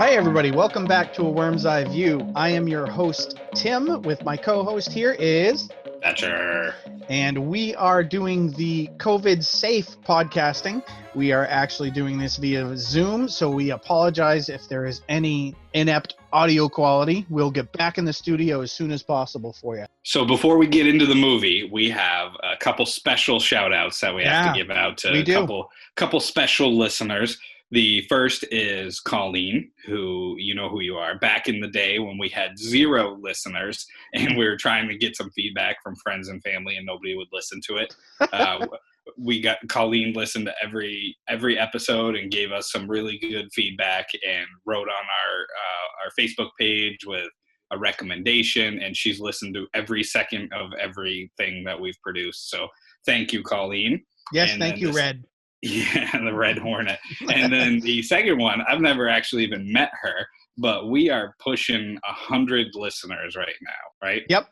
Hi, everybody. Welcome back to A Worm's Eye View. I am your host, Tim, with my co-host here is... Thatcher. And we are doing the COVID-safe podcasting. We are actually doing this via Zoom, so we apologize if there is any inept audio quality. We'll get back in the studio as soon as possible for you. So before we get into the movie, we have a couple special shout-outs that we have to give out to a couple special listeners. The first is Colleen, who you know who you are. Back in the day when we had 0 listeners and we were trying to get some feedback from friends and family and nobody would listen to it. We got Colleen listened to every episode and gave us some really good feedback and wrote on our Facebook page with a recommendation, and she's listened to every second of everything that we've produced. So thank you, Colleen. Yes, thank you, Red. Yeah, the Red Hornet. And then the second one, I've never actually even met her, but we are pushing 100 listeners right now, right? Yep.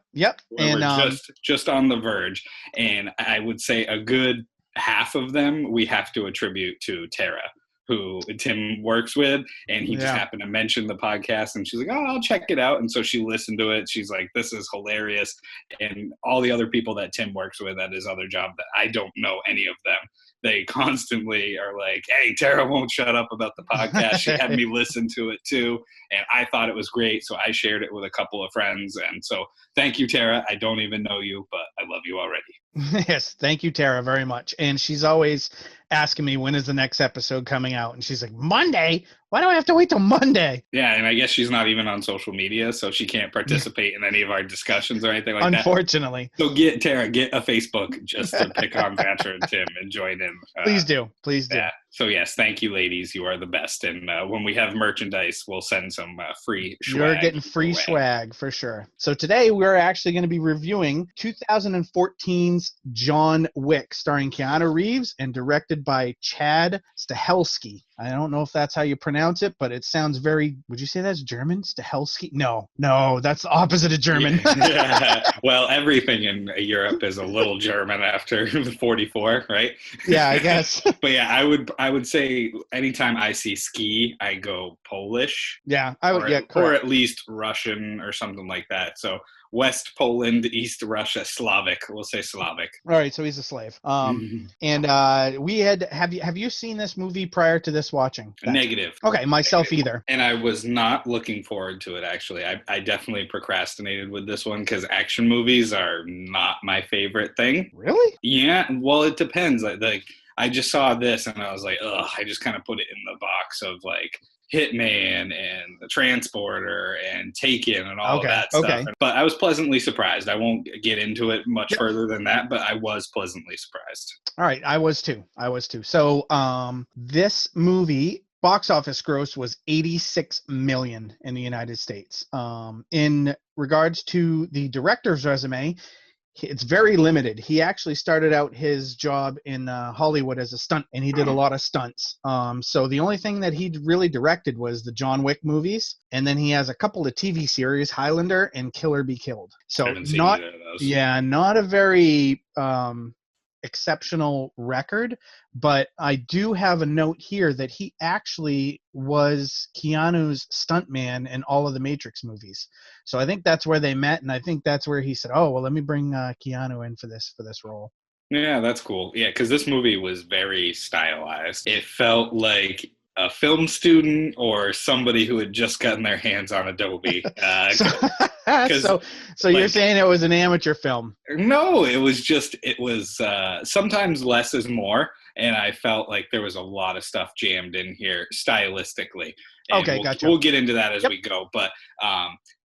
We're just on the verge. And I would say a good half of them we have to attribute to Tara, who Tim works with, and he just happened to mention the podcast, and she's like, oh, I'll check it out. And so she listened to it. She's like, this is hilarious. And all the other people that Tim works with at his other job that I don't know any of them, they constantly are like, hey, Tara won't shut up about the podcast. She had me listen to it too, and I thought it was great, so I shared it with a couple of friends. And so thank you, Tara. I don't even know you, but I love you already. Yes, thank you, Tara, very much. And she's always asking me, when is the next episode coming out? And she's like, Monday? Why do I have to wait till Monday? Yeah, and I guess she's not even on social media, so she can't participate in any of our discussions or anything like Unfortunately. that. So Tara, get a Facebook just to pick on Thatcher and Tim and join in. Please do. Yeah. So yes, thank you, ladies. You are the best. And when we have merchandise, we'll send some free swag. You're getting free swag for sure. So today we're actually going to be reviewing 2014's John Wick, starring Keanu Reeves and directed by Chad Stahelski. I don't know if that's how you pronounce it, but it sounds very, would you say that's German? Stahelski? No, that's the opposite of German. Yeah. Well, everything in Europe is a little German after 44, right? Yeah, I guess. But yeah, I would say anytime I see ski, I go Polish. Yeah, or at least Russian or something like that. So West Poland, East Russia, Slavic. We'll say Slavic. All right, so he's a slave. And have you seen this movie prior to this watching? Negative. Okay, myself either. And I was not looking forward to it, actually. I definitely procrastinated with this one because action movies are not my favorite thing. Really? Yeah, well, it depends. Like I just saw this and I was like, ugh, I just kind of put it in the box of like Hitman and The Transporter and Taken and all of that stuff. Okay. But I was pleasantly surprised. I won't get into it much further than that, but I was pleasantly surprised. All right, I was too. So this movie box office gross was $86 million in the United States. In regards to the director's resume, it's very limited. He actually started out his job in Hollywood as a stunt, and he did a lot of stunts. So the only thing that he really directed was the John Wick movies, and then he has a couple of TV series, Highlander and Killer Be Killed. So not a very exceptional record, but I do have a note here that he actually was Keanu's stuntman in all of the Matrix movies. So I think that's where they met, and I think that's where he said, oh, well, let me bring Keanu in for this role. Yeah, that's cool. Yeah, because this movie was very stylized. It felt like a film student or somebody who had just gotten their hands on Adobe. So you're saying it was an amateur film? No, it was sometimes less is more, and I felt like there was a lot of stuff jammed in here stylistically. And gotcha. We'll get into that as we go, but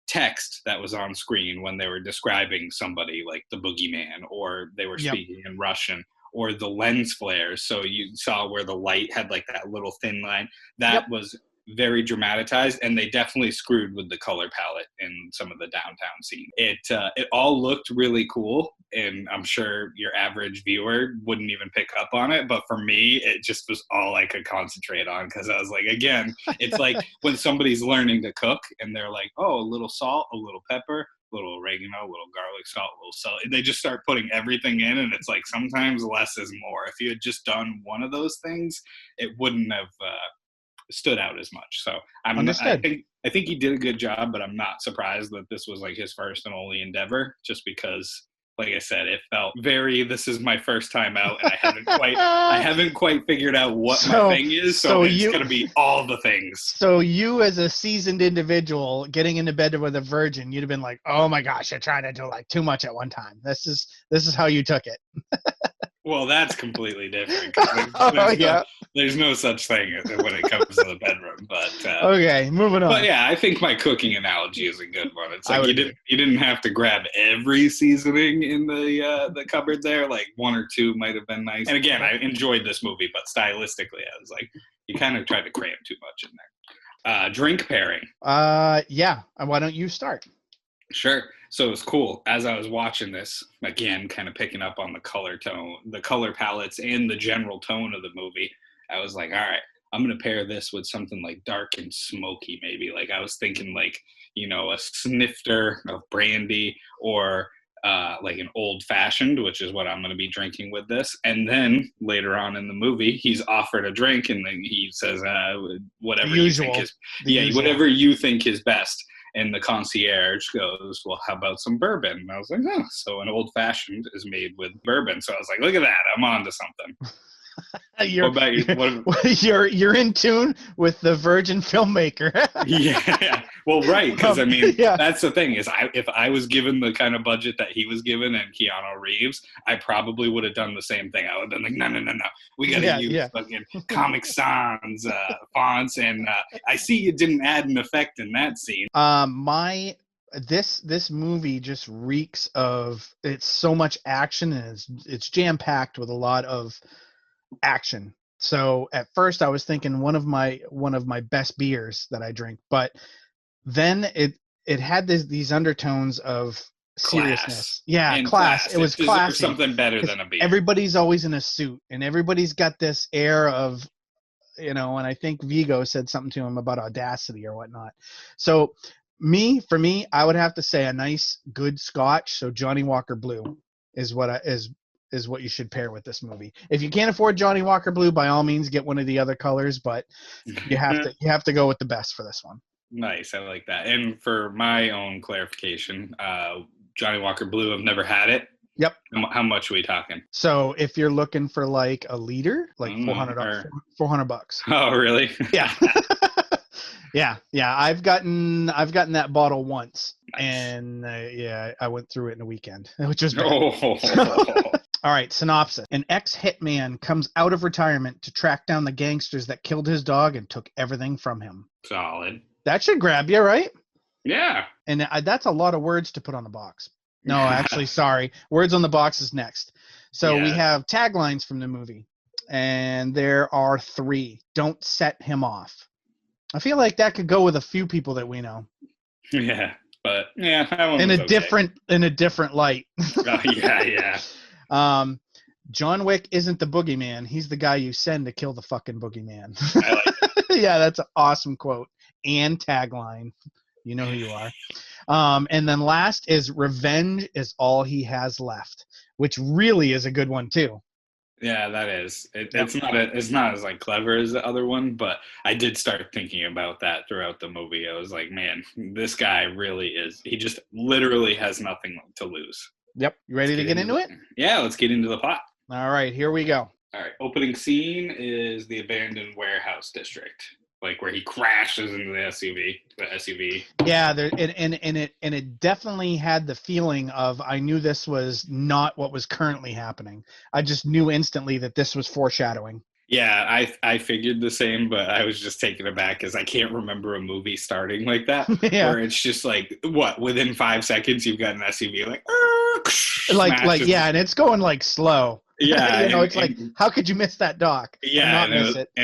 text that was on screen when they were describing somebody like the boogeyman, or they were speaking in Russian, or the lens flares. So you saw where the light had like that little thin line. That was very dramatized, and they definitely screwed with the color palette in some of the downtown scene. It all looked really cool, and I'm sure your average viewer wouldn't even pick up on it, but for me, it just was all I could concentrate on, because I was like, again, it's like when somebody's learning to cook, and they're like, oh, a little salt, a little pepper, a little oregano, a little garlic salt, a little salt. They just start putting everything in, and it's like sometimes less is more. If you had just done one of those things, it wouldn't have stood out as much. So Understood. I think he did a good job, but I'm not surprised that this was like his first and only endeavor, just because, like I said, it felt very, this is my first time out, and I haven't quite figured out what my thing is, so it's gonna be all the things. So you, as a seasoned individual, getting into bed with a virgin, you'd have been like, "Oh my gosh, you're trying to do like too much at one time." This is how you took it. Well, that's completely different. There's no such thing when it comes to the bedroom. But okay, moving on. But yeah, I think my cooking analogy is a good one. It's like you didn't have to grab every seasoning in the cupboard there. Like one or two might have been nice. And again, I enjoyed this movie, but stylistically, I was like, you kind of tried to cram too much in there. Drink pairing. Yeah. Why don't you start? Sure. So it was cool. As I was watching this, again, kind of picking up on the color tone, the color palettes, and the general tone of the movie, I was like, all right, I'm going to pair this with something like dark and smoky, maybe. Like I was thinking like, you know, a snifter of brandy, or like an old fashioned, which is what I'm going to be drinking with this. And then later on in the movie, he's offered a drink, and then he says, whatever whatever you think is best. And the concierge goes, well, how about some bourbon? And I was like, oh, so an old fashioned is made with bourbon. So I was like, look at that, I'm on to something. You're in tune with the virgin filmmaker. Yeah, well, right, because I mean, that's the thing is, if I was given the kind of budget that he was given and Keanu Reeves, I probably would have done the same thing. I would have been like, no, we gotta use fucking Comic Sans fonts, and I see you didn't add an effect in that scene. This movie just reeks of, it's so much action, and it's jam packed with a lot of action. So at first I was thinking one of my best beers that I drink, but then it had these undertones of seriousness. Class. It was classy. Something better than a beer. Everybody's always in a suit, and everybody's got this air of, you know, and I think Vigo said something to him about audacity or whatnot. So for me, I would have to say a nice good Scotch. So Johnny Walker Blue is what you should pair with this movie. If you can't afford Johnny Walker Blue, by all means get one of the other colors, but you have to go with the best for this one. Nice, I like that. And for my own clarification, Johnny Walker Blue, I've never had it. Yep. How much are we talking? So if you're looking for like a liter, like $400. Oh, really? Yeah. Yeah. I've gotten that bottle once, nice. And I went through it in a weekend, which was bad. All right, synopsis. An ex-hitman comes out of retirement to track down the gangsters that killed his dog and took everything from him. Solid. That should grab you, right? Yeah. And that's a lot of words to put on the box. No, actually, sorry. Words on the box is next. So we have taglines from the movie, and there are 3. Don't set him off. I feel like that could go with a few people that we know. Yeah, but that one in a different light. Yeah. John Wick isn't the boogeyman. He's the guy you send to kill the fucking boogeyman. I like that. Yeah, that's an awesome quote and tagline. You know who you are. And then last is revenge is all he has left, which really is a good one too. Yeah, that is. It's not as like clever as the other one, but I did start thinking about that throughout the movie. I was like, man, this guy really is. He just literally has nothing to lose. Yep. You ready to get into it? Yeah, let's get into the plot. All right, here we go. All right. Opening scene is the abandoned warehouse district, like where he crashes into the SUV. Yeah, and it definitely had the feeling of, I knew this was not what was currently happening. I just knew instantly that this was foreshadowing. Yeah, I figured the same, but I was just taken aback because I can't remember a movie starting like that. Yeah. Where it's just like, within 5 seconds you've got an SUV and it's going like slow. Yeah, it's like, how could you miss that dock? Yeah, and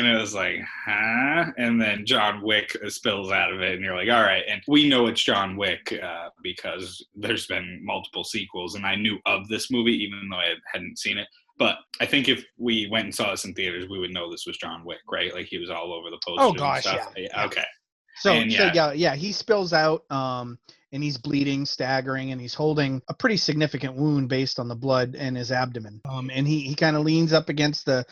it was like, huh? And then John Wick spills out of it, and you're like, all right. And we know it's John Wick because there's been multiple sequels, and I knew of this movie even though I hadn't seen it. But I think if we went and saw this in theaters, we would know this was John Wick, right? Like he was all over the posters. Oh gosh, and stuff. Yeah. Okay. So he spills out. and he's bleeding, staggering, and he's holding a pretty significant wound based on the blood in his abdomen. And he kind of leans up against the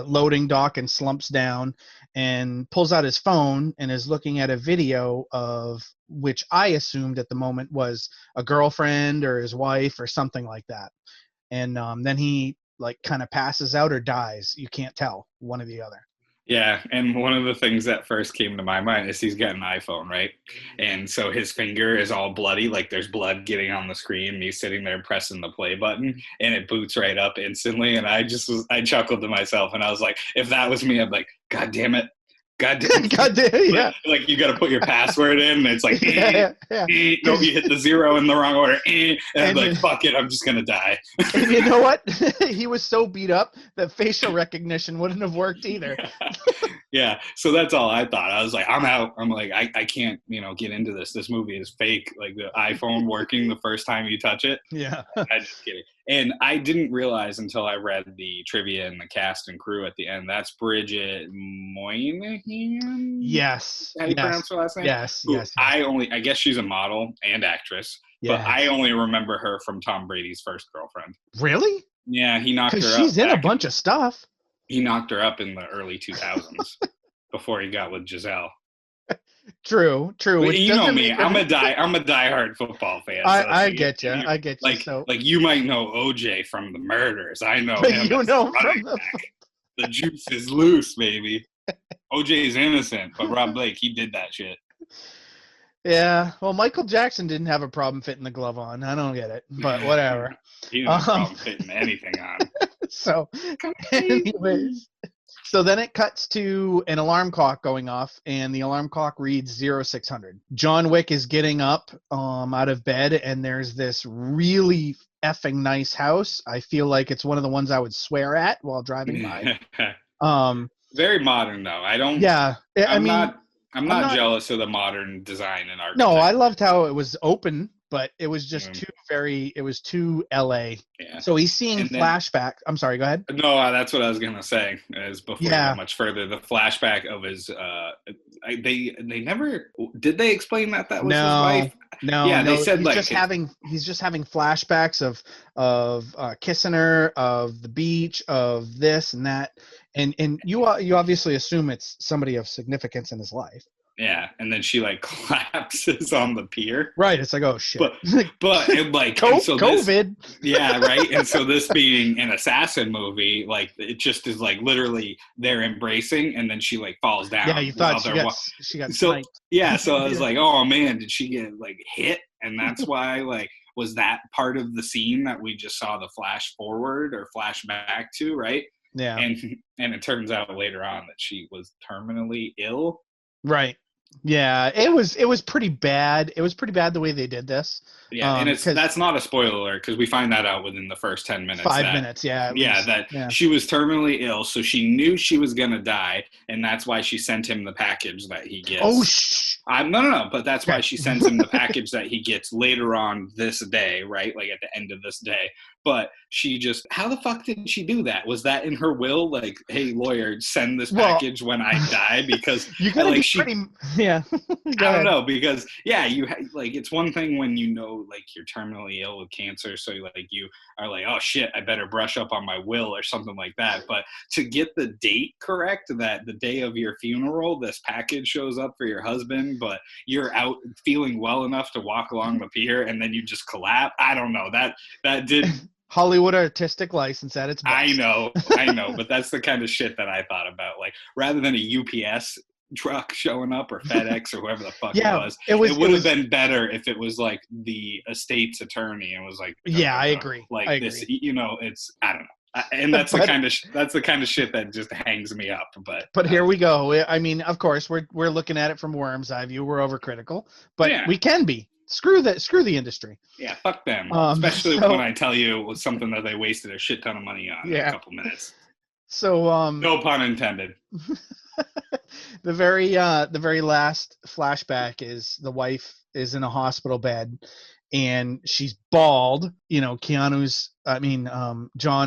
loading dock and slumps down and pulls out his phone and is looking at a video of, which I assumed at the moment was a girlfriend or his wife or something like that. And then he like kind of passes out or dies. You can't tell, one or the other. Yeah, and one of the things that first came to my mind is he's got an iPhone, right? And so his finger is all bloody, like there's blood getting on the screen, and he's sitting there pressing the play button, and it boots right up instantly. And I chuckled to myself, and I was like, if that was me, I'd be like, God damn it. God damn it. God damn, yeah. Like you got to put your password in, and it's like, yeah. No, you hit the 0 in the wrong order, and I'm like, fuck it, I'm just gonna die. And you know what? He was so beat up that facial recognition wouldn't have worked either. Yeah, so that's all I thought. I was like, I'm out. I'm like, I can't, get into this. This movie is fake. Like the iPhone working the first time you touch it. Yeah. I'm just kidding. And I didn't realize until I read the trivia and the cast and crew at the end, that's Bridget Moynihan? Yes. How do you pronounce her last name? Yes. I guess she's a model and actress, but I only remember her from Tom Brady's first girlfriend. Really? Yeah, he knocked her up. Because she's in a bunch of stuff. He knocked her up in the early 2000s before he got with Giselle. True. Well, you know me. I'm a diehard football fan. I get you. I get you. Like you might know OJ from the Murders. I know but him. You know from the juice is loose, baby. OJ is innocent, but Rob Blake, he did that shit. Yeah. Well, Michael Jackson didn't have a problem fitting the glove on. I don't get it, but whatever. He didn't have a problem fitting anything on. So, anyways. So then it cuts to an alarm clock going off, and the alarm clock reads 0600. John Wick is getting up out of bed, and there's this really effing nice house. I feel like it's one of the ones I would swear at while driving by. Very modern, though. Yeah. I'm not jealous of the modern design and architecture. No, I loved how it was open, but it was just too LA. Yeah. So he's seeing flashback. I'm sorry, go ahead. No, that's what I was going to say is before we go much further, the flashback of his, they never, did they explain that was his wife? No. Yeah, they said he's just having flashbacks of kissing her, of the beach, of this and that. And you obviously assume it's somebody of significance in his life. Yeah, and then she collapses on the pier. Right, it's like, oh shit. But COVID. Yeah, right. And so this being an assassin movie, it just is literally they're embracing, and then she falls down. Yeah, you thought she got sniped. Yeah, so I was like, oh man, did she get hit? And that's why was that part of the scene that we just saw the flash forward or flash back to, right? Yeah. And it turns out later on that she was terminally ill. Right. Yeah, it was pretty bad. It was pretty bad the way they did this. Yeah, and that's not a spoiler alert because we find that out within the first 10 minutes. 5 minutes, yeah. She was terminally ill, so she knew she was gonna die, and that's why she sent him the package that he gets. Oh, no, but that's why she sends him the package that he gets later on this day, right? At the end of this day. But she just, how the fuck did she do that? Was that in her will? Hey, lawyer, send this package when I die? Because you gotta be pretty, yeah. I don't know, because you it's one thing when you're terminally ill with cancer, so you are oh shit, I better brush up on my will or something like that. But to get the date correct, that the day of your funeral, this package shows up for your husband, but you're out feeling well enough to walk along the pier, and then you just collapse. I don't know. That did. Hollywood artistic license at its best. I know, but that's the kind of shit that I thought about. Rather than a UPS truck showing up or FedEx or whoever the fuck it would have been better if it was the estate's attorney and was I agree. This, it's, I don't know. And that's the kind of shit that just hangs me up. But here we go. I mean, of course, we're looking at it from Worm's eye view. We're overcritical, but we can be. Screw the industry. Yeah, fuck them. Especially when I tell you it was something that they wasted a shit ton of money on in a couple minutes. So no pun intended. The very last flashback is the wife is in a hospital bed and she's bald. John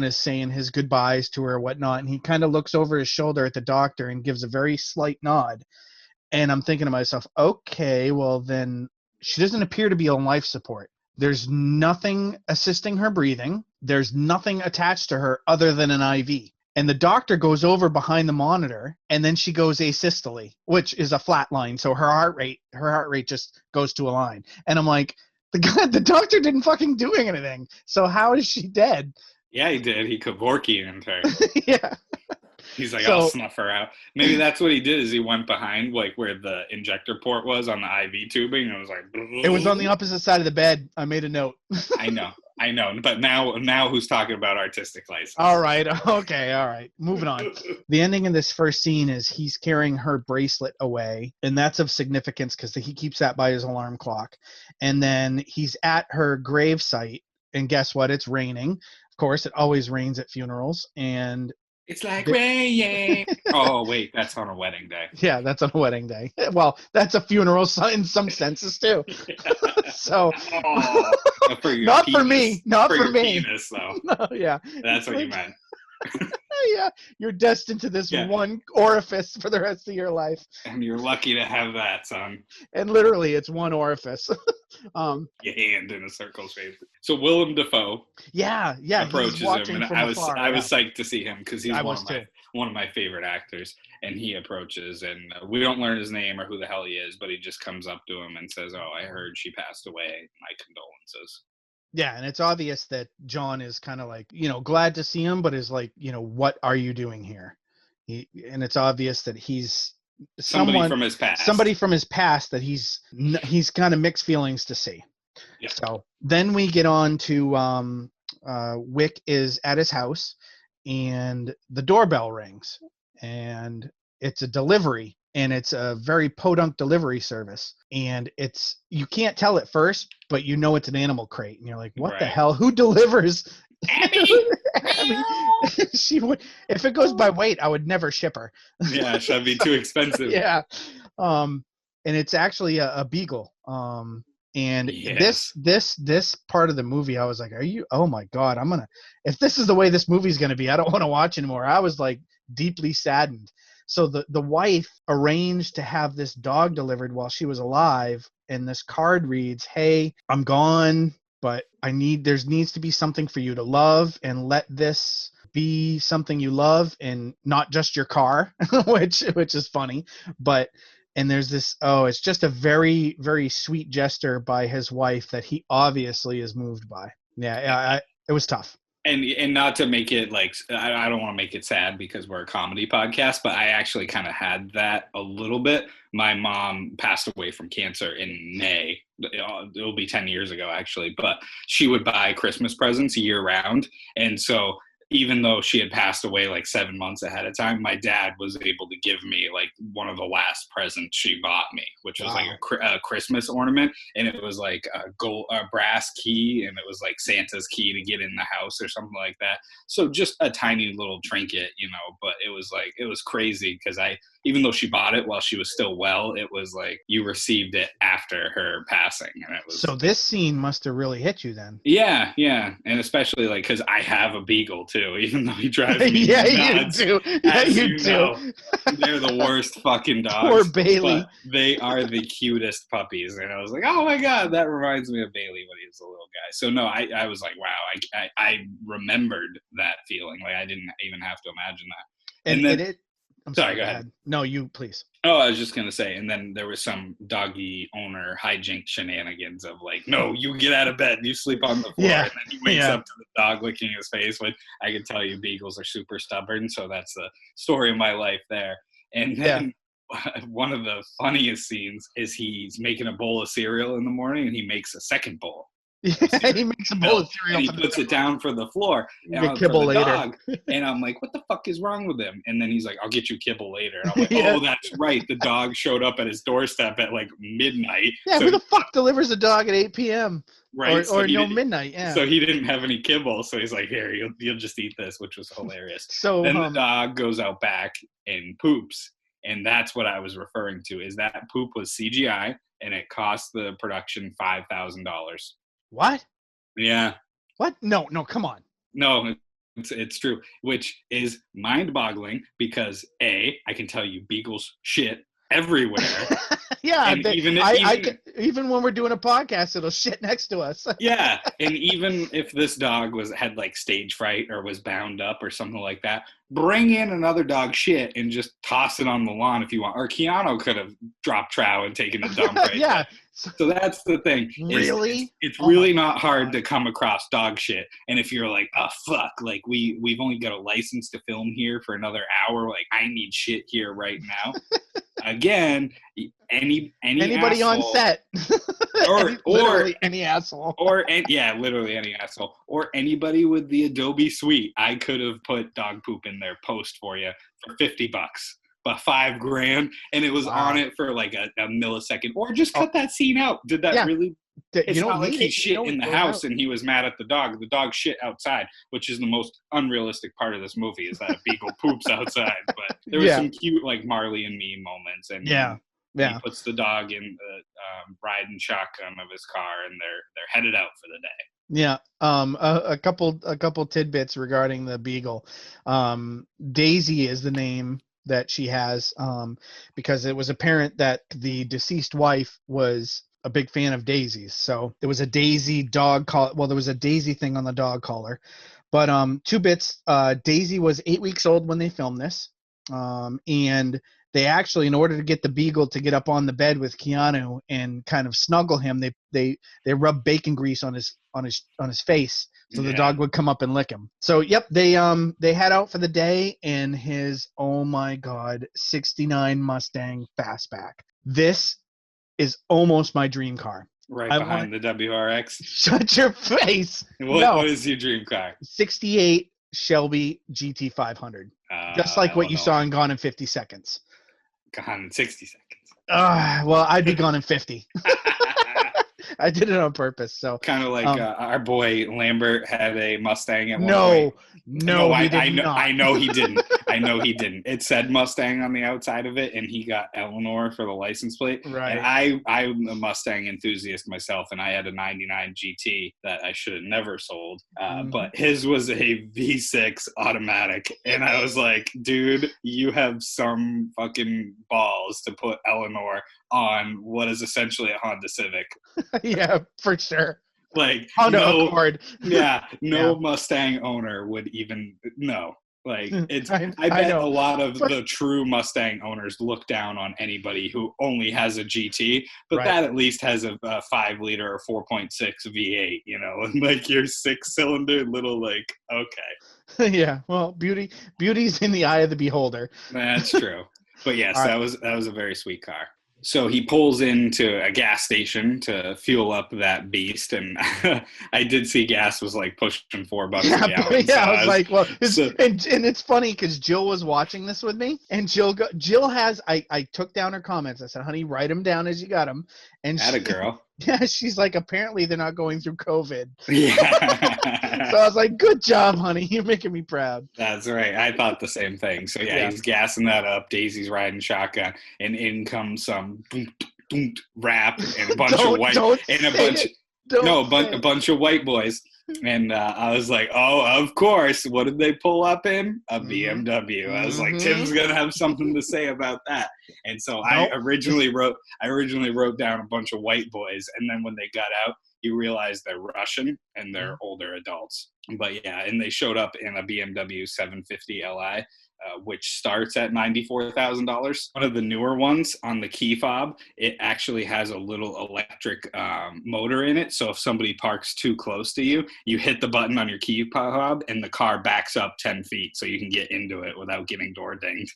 is saying his goodbyes to her or whatnot, and he kind of looks over his shoulder at the doctor and gives a very slight nod. And I'm thinking to myself, okay, well then she doesn't appear to be on life support. There's nothing assisting her breathing. There's nothing attached to her other than an IV. And the doctor goes over behind the monitor, and then she goes asystole, which is a flat line. So her heart rate just goes to a line. And I'm like, the doctor didn't fucking do anything. So how is she dead? Yeah, he did. He Kevorkian'd her. Yeah. He's like, I'll snuff her out. Maybe that's what he did, is he went behind, like, where the injector port was on the IV tubing, and it was like... It was on the opposite side of the bed. I made a note. I know. But now who's talking about artistic license? All right. Okay. All right. Moving on. The ending of this first scene is he's carrying her bracelet away, and that's of significance because he keeps that by his alarm clock. And then he's at her grave site, and guess what? It's raining. Of course, it always rains at funerals, and it's like rain. Oh, wait, that's on a wedding day. Yeah, that's on a wedding day. Well, that's a funeral in some senses too. So, not for me. Not for me. Penis, though. No, yeah, that's what you meant. Yeah, you're destined to this one orifice for the rest of your life. And you're lucky to have that, son. And literally, it's one orifice. Your hand in a circle shape. So Willem Dafoe. Yeah, approaches him, and I was psyched to see him because he's one of my favorite actors. And he approaches, and we don't learn his name or who the hell he is, but he just comes up to him and says, "Oh, I heard she passed away. My condolences." Yeah, and it's obvious that John is kind of like, glad to see him, but is like, what are you doing here? And it's obvious that he's somebody from his past that he's kind of mixed feelings to see. Yeah. So then we get on to Wick is at his house, and the doorbell rings, and it's a delivery. And it's a very podunk delivery service. And you can't tell at first, but it's an animal crate. And you're like, what the hell? Who delivers? Abby. She would, if it goes by weight, I would never ship her. Yeah, that'd be too expensive. Yeah. And it's actually a beagle. And this part of the movie, I was like, oh my God, if this is the way this movie's going to be, I don't want to watch anymore. I was like deeply saddened. So the wife arranged to have this dog delivered while she was alive, and this card reads, "Hey, I'm gone, but there needs to be something for you to love, and let this be something you love, and not just your car," which is funny. And there's this, it's just a very, very sweet gesture by his wife that he obviously is moved by. Yeah, it was tough. And not to make it like, I don't want to make it sad because we're a comedy podcast, but I actually kind of had that a little bit. My mom passed away from cancer in May. It'll be 10 years ago, actually. But she would buy Christmas presents year round. And so even though she had passed away like 7 months ahead of time, my dad was able to give me like one of the last presents she bought me, which was like a Christmas ornament. And it was like a brass key, and it was like Santa's key to get in the house or something like that. So just a tiny little trinket, but it was crazy because even though she bought it while she was still well, it was like you received it after her passing. And it was, so this scene must have really hit you then. Yeah. And especially like, cause I have a beagle too, even though he drives me nuts. You do. Yeah, you do. They're the worst fucking dogs. Poor Bailey. They are the cutest puppies. And I was like, oh my God, that reminds me of Bailey when he was a little guy. So no, I was like, wow, I remembered that feeling. Like I didn't even have to imagine that. And then, I'm sorry, go ahead. No, you please. Oh, I was just going to say, and then there was some doggy owner hijink shenanigans of like, no, you get out of bed, you sleep on the floor, and then he wakes up to the dog licking his face, which I can tell you beagles are super stubborn, so that's the story of my life there. And then one of the funniest scenes is he's making a bowl of cereal in the morning, and he makes a second bowl. Yeah, he makes a bowl of cereal. And he puts it down for the floor. And kibble later. Dog. And I'm like, what the fuck is wrong with him? And then he's like, I'll get you kibble later. And I'm like, oh, that's right. The dog showed up at his doorstep at like midnight. Yeah, who the fuck delivers a dog at 8 p.m.? Right. Or midnight, yeah. So he didn't have any kibble. So he's like, here, you'll just eat this, which was hilarious. So then the dog goes out back and poops. And that's what I was referring to, is that poop was CGI, and it cost the production $5,000. What? Yeah. What? No, come on. No, it's true, which is mind-boggling because I can tell you beagles shit everywhere. Yeah, Even when we're doing a podcast, it'll shit next to us. Yeah, and even if this dog had like stage fright or was bound up or something like that, bring in another dog shit and just toss it on the lawn if you want. Or Keanu could have dropped trow and taken a dump right Yeah. there. So that's the thing. Really? It's really not hard to come across dog shit. And if you're like, oh fuck, like we've only got a license to film here for another hour, like I need shit here right now. Again, anybody asshole, on set, or any asshole, literally any asshole, or anybody with the Adobe suite. I could have put dog poop in their post for you for $50, but $5,000, and it was on it for like a millisecond. Or just cut that scene out. Did that really? It's not like he shit in the house and he was mad at the dog. The dog shit outside, which is the most unrealistic part of this movie, is that a beagle poops outside. But there was some cute like Marley and Me moments, and he puts the dog in the riding shotgun of his car, and they're headed out for the day. Yeah. A couple tidbits regarding the beagle. Daisy is the name that she has, because it was apparent that the deceased wife was a big fan of daisies. So there was a Daisy dog collar. Well, there was a Daisy thing on the dog collar. But 2 bits. Daisy was 8 weeks old when they filmed this, and they actually, in order to get the beagle to get up on the bed with Keanu and kind of snuggle him, they rubbed bacon grease on his face so the dog would come up and lick him. So they head out for the day in his, oh my god, 69 Mustang Fastback. This is almost my dream car. Right behind the WRX. Shut your face. What is your dream car? 68 Shelby GT500. Just like what you saw in Gone in 50 Seconds. Gone in 60 seconds. Well, I'd be gone in 50. I did it on purpose. So kind of like our boy Lambert had a Mustang at one point. No, I know he didn't. I know he didn't. It said Mustang on the outside of it, and he got Eleanor for the license plate. Right. And I'm a Mustang enthusiast myself, and I had a '99 GT that I should have never sold. But his was a V6 automatic, and I was like, dude, you have some fucking balls to put Eleanor on what is essentially a Honda Civic. Yeah, for sure. Like Honda Accord. No Mustang owner would even know. Like it's. I bet a lot of the true Mustang owners look down on anybody who only has a GT, but that at least has a 5-liter or 4.6 V8. You know, and like your 6-cylinder little like okay. Yeah, well, beauty's in the eye of the beholder. That's true. But yes, that was a very sweet car. So he pulls into a gas station to fuel up that beast, and I did see gas was like pushing $4 a gallon. Yeah, I was like, well, and it's funny because Jill was watching this with me, and Jill has, I took down her comments. I said, honey, write them down as you got them. And a girl. Yeah, she's like, apparently they're not going through COVID. Yeah. So I was like, good job, honey. You're making me proud. That's right. I thought the same thing. So he's gassing that up. Daisy's riding shotgun, and in comes some rap and a bunch of white a bunch of white boys. And I was like, oh, of course. What did they pull up in? A BMW. I was like, Tim's gonna have something to say about that. And so I originally wrote down a bunch of white boys, and then when they got out, you realize they're Russian and they're older adults. But yeah, and they showed up in a BMW 750 Li. Which starts at $94,000. One of the newer ones on the key fob, it actually has a little electric motor in it. So if somebody parks too close to you, you hit the button on your key fob and the car backs up 10 feet so you can get into it without getting door dinged.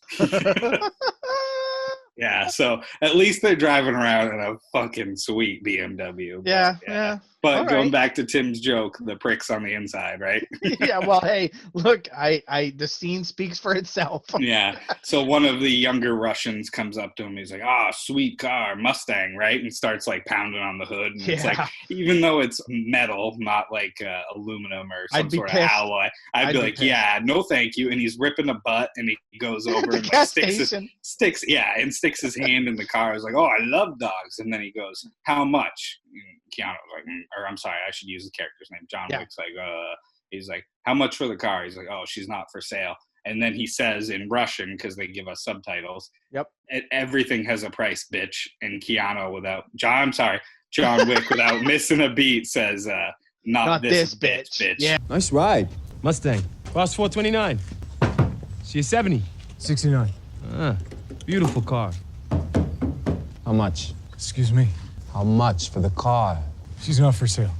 Yeah, so at least they're driving around in a fucking sweet BMW. Yeah. But going back to Tim's joke, the pricks on the inside, right? Yeah, well, hey, look, the scene speaks for itself. Yeah. So one of the younger Russians comes up to him. He's like, sweet car, Mustang, right? And starts like pounding on the hood. And it's like, even though it's metal, not like aluminum or some sort of alloy, I'd be like, yeah, no thank you. And he's ripping a butt, and he goes over and like sticks his hand in the car. I was like, oh, I love dogs. And then he goes, how much? And Keanu was like, or I'm sorry, I should use the character's name. John Wick's like, he's like, how much for the car? He's like, oh, she's not for sale. And then he says in Russian, because they give us subtitles, Yep. Everything has a price, bitch. And John Wick, without missing a beat, says, not this bitch. Yeah. Nice ride. Mustang. Cost 429. See you 70. 69. Beautiful car. How much? Excuse me. How much for the car? She's not for sale.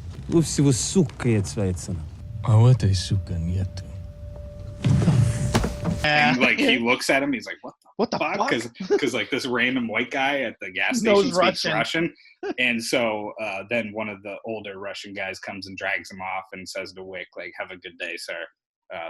Всего сука я цвецена. А вот и сука нету. And like he looks at him, he's like, "What the fuck?" fuck? Because like this random white guy at the gas Knows station speaks Russian. And so then one of the older Russian guys comes and drags him off and says to Wick, like, "Have a good day, sir.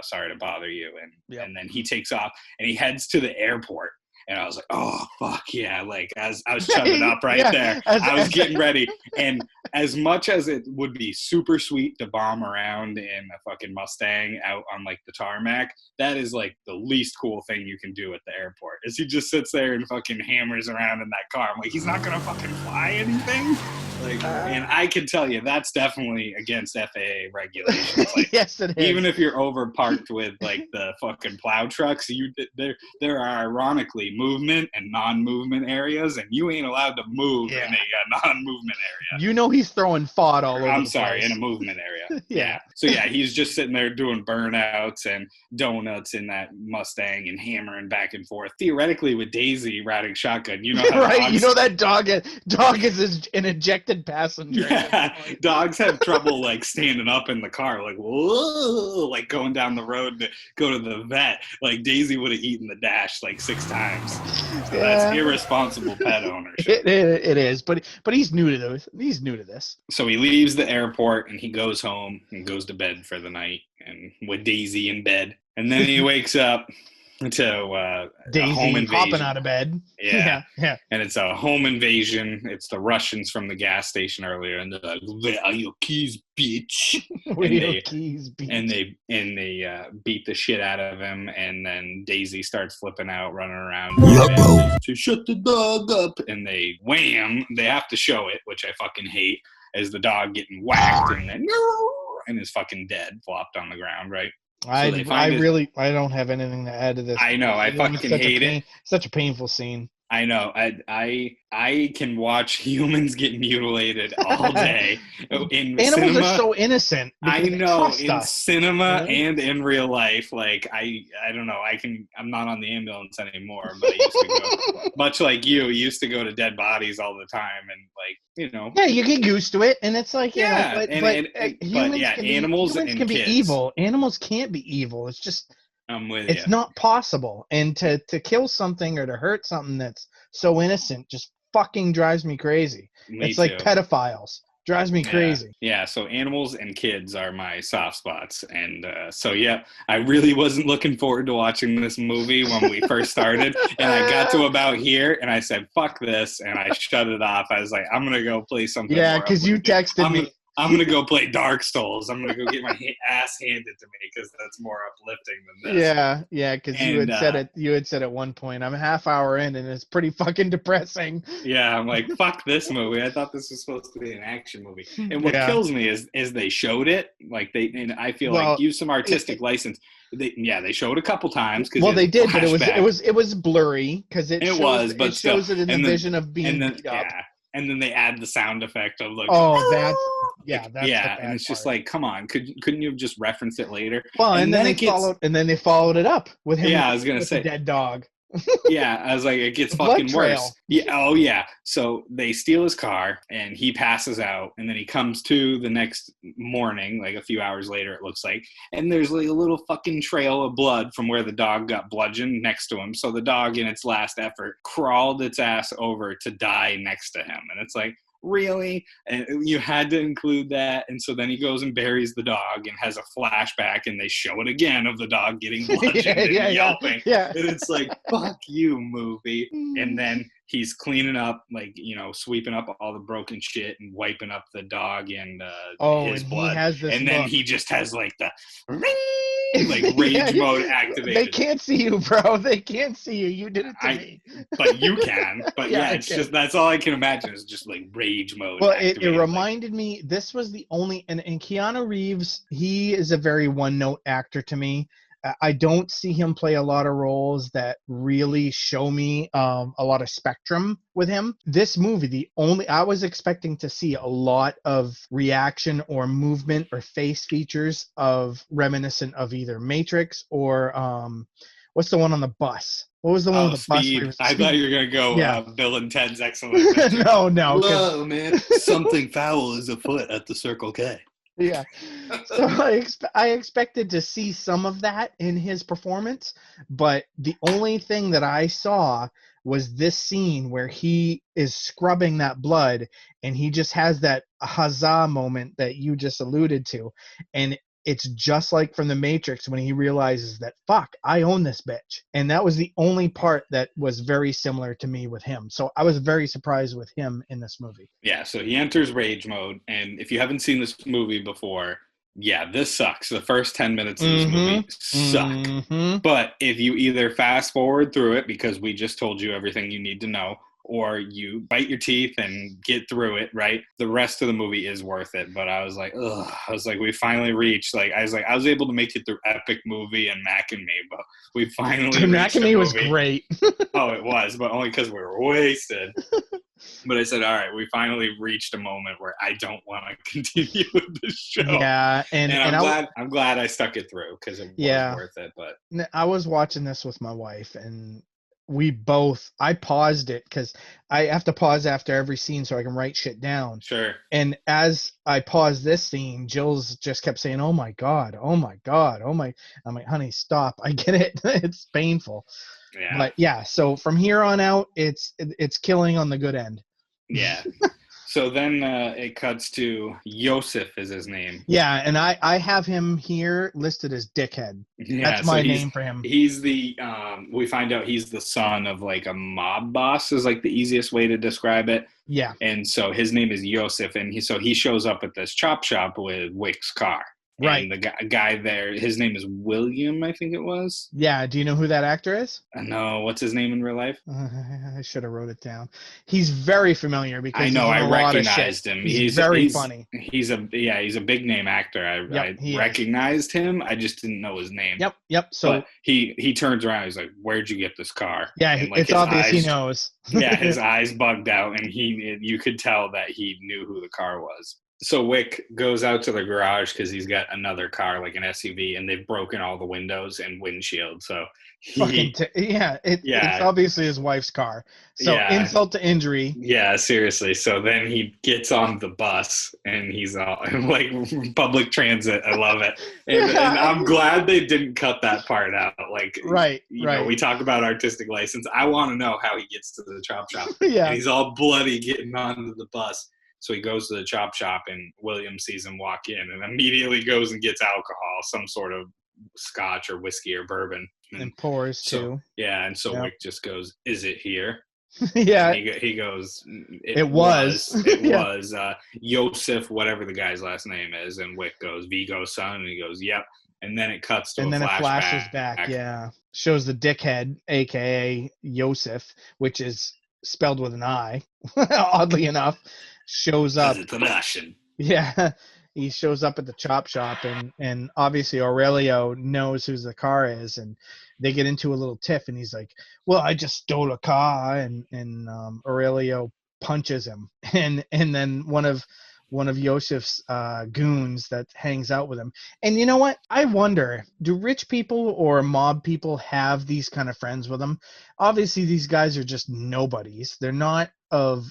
Sorry to bother you." And then he takes off and he heads to the airport. And I was like, "Oh fuck yeah!" Like as I was chugging up right there, I was getting ready. And as much as it would be super sweet to bomb around in a fucking Mustang out on like the tarmac, that is like the least cool thing you can do at the airport. Is he just sits there and fucking hammers around in that car. I'm like, he's not gonna fucking fly anything. Like, and I can tell you that's definitely against FAA regulations. Like, Yes, it is. even if you're over parked with like the fucking plow trucks, there are ironically movement and non-movement areas, and you ain't allowed to move in a non-movement area. You know he's throwing FOD all over. I'm the sorry, place. in a movement area. Yeah. So yeah, he's just sitting there doing burnouts and donuts in that Mustang and hammering back and forth. Theoretically, with Daisy riding shotgun, you know how Right, dogs, you know that dog is an ejected passenger. yeah, dogs have trouble like standing up in the car, like whoa, like going down the road to go to the vet. Like Daisy would have eaten the dash like 6 times. So that's irresponsible pet ownership. It is, but he's new to this. He's new to this. So he leaves the airport and he goes home and goes to bed for the night, and with Daisy in bed. And then he wakes up to a Daisy home invasion. hopping out of bed. Yeah. Yeah. And it's a home invasion. It's the Russians from the gas station earlier, and they're like, "Where are your keys, bitch?" Where And your they- keys be? And they beat the shit out of him, and then Daisy starts flipping out, running around. To shut the dog up, and they wham. They have to show it, which I fucking hate, as the dog getting whacked, and then and is fucking dead, flopped on the ground, right? I don't have anything to add to this. I know, I fucking hate it. Such a painful scene. I know. I can watch humans get mutilated all day. In Animals cinema, are so innocent. I because they know, trust in us, cinema you know? and in real life, like I don't know. I'm not on the ambulance anymore, but I used to go, much like you used to go to dead bodies all the time, and like, you know. Yeah, you get used to it, and it's like, Yeah, humans can animals humans and can be kids. evil. Animals can't be evil. It's just I'm with it's you. not possible. And to kill something or to hurt something that's so innocent just fucking drives me crazy. Me It's like too. pedophiles. Drives me crazy. Yeah, so animals and kids are my soft spots. And so, yeah, I really wasn't looking forward to watching this movie when we first started. And I got to about here, and I said, fuck this, and I shut it off. I was like, I'm going to go play something. Yeah, because you texted me. I'm going to go play Dark Souls. I'm going to go get my ass handed to me because that's more uplifting than this. Yeah, because you had said it. You had said at one point, I'm a half hour in, and it's pretty fucking depressing. Yeah, I'm like, fuck this movie. I thought this was supposed to be an action movie. And what kills me is they showed it. Like and I feel like use some artistic license. They showed a couple times. Well, they did, but it was blurry because it shows it in the vision of being beat up. Yeah. And then they add the sound effect of like, that's and it's just like, come on, couldn't you have just referenced it later? Well, and then they followed it up with him. Yeah, I was gonna say the dead dog. Yeah, I was like, it gets fucking worse. Yeah, oh yeah. So they steal his car and he passes out, and then he comes to the next morning, like a few hours later, it looks like, and there's like a little fucking trail of blood from where the dog got bludgeoned next to him. So the dog, in its last effort, crawled its ass over to die next to him, and it's like, really? And you had to include that. And so then he goes and buries the dog and has a flashback, and they show it again of the dog getting bludgeoned and yelping. Yeah. And it's like, fuck you, movie. And then he's cleaning up, like, sweeping up all the broken shit and wiping up the dog and his blood. He has this and then he just has like the like rage mode activated. They can't see you, bro. They can't see you. You did it to me. But you can. But yeah, it's just, that's all I can imagine is just like rage mode. Well, it reminded me, this was the only, and Keanu Reeves, he is a very one-note actor to me. I don't see him play a lot of roles that really show me a lot of spectrum with him. This movie, I was expecting to see a lot of reaction or movement or face features of reminiscent of either Matrix or what's the one on the bus? What was the one with the bus? Speed. Where I thought you were going to go Bill and Ted's Excellent Adventure. No. Whoa, man. Something foul is afoot at the Circle K. Yeah. So I expected to see some of that in his performance, but the only thing that I saw was this scene where he is scrubbing that blood and he just has that huzzah moment that you just alluded to. And it's just like from the Matrix when he realizes that, fuck, I own this bitch. And that was the only part that was very similar to me with him. So I was very surprised with him in this movie. Yeah, so he enters rage mode. And if you haven't seen this movie before, yeah, this sucks. The first 10 minutes of this movie suck. But if you either fast forward through it because we just told you everything you need to know, or you bite your teeth and get through it, right? The rest of the movie is worth it. But I was like, ugh. I was like, we finally reached, I was able to make it through Epic Movie and Mac and Me, but we finally reached Mac and Me was great. Oh, it was, but only because we were wasted. But I said, all right, we finally reached a moment where I don't want to continue with this show. Yeah, and I'm glad I stuck it through because it was worth it. But I was watching this with my wife, and I paused it because I have to pause after every scene so I can write shit down. Sure. And as I paused this scene, Jill's just kept saying, "Oh my God, oh my God, oh my." I'm like, honey, stop. I get it. It's painful. Yeah. But yeah, so from here on out, it's killing on the good end. Yeah. So then it cuts to Yosef is his name. Yeah, and I have him here listed as Dickhead. Yeah, that's my name for him. He's the we find out he's the son of like a mob boss is like the easiest way to describe it. Yeah. And so his name is Yosef, and he shows up at this chop shop with Wick's car. Right. And the guy there, his name is William, I think it was. Yeah. Do you know who that actor is? No. What's his name in real life? I should have wrote it down. He's very familiar because I know. I recognized him. He's very funny. He's a big name actor. I recognized him. I just didn't know his name. Yep. So but he turns around. He's like, "Where'd you get this car?" Yeah, and it's obvious he knows. Yeah, his eyes bugged out, and you could tell that he knew who the car was. So Wick goes out to the garage because he's got another car, like an SUV, and they've broken all the windows and windshield. So it's obviously his wife's car. So insult to injury. Yeah, seriously. So then he gets on the bus and he's all like public transit. I love it. And I'm glad they didn't cut that part out. Like, you know, we talk about artistic license. I want to know how he gets to the chop shop. Yeah. And he's all bloody getting onto the bus. So he goes to the chop shop and William sees him walk in and immediately goes and gets alcohol, some sort of scotch or whiskey or bourbon. And pours too. Yeah, and so Wick just goes, "Is it here?" Yeah. And he goes, It was. Yosef, whatever the guy's last name is. And Wick goes, "Vigo's son." And he goes, "Yep." And then it cuts to and a then flashback. It flashes back. Yeah. Shows the dickhead, a.k.a. Yosef, which is spelled with an I, oddly enough. Shows up. It's Russian. Yeah, he shows up at the chop shop, and obviously Aurelio knows who the car is, and they get into a little tiff, and he's like, "Well, I just stole a car," and Aurelio punches him, and then one of Yosef's goons that hangs out with him. And you know what? I wonder, do rich people or mob people have these kind of friends with them? Obviously, these guys are just nobodies. They're not of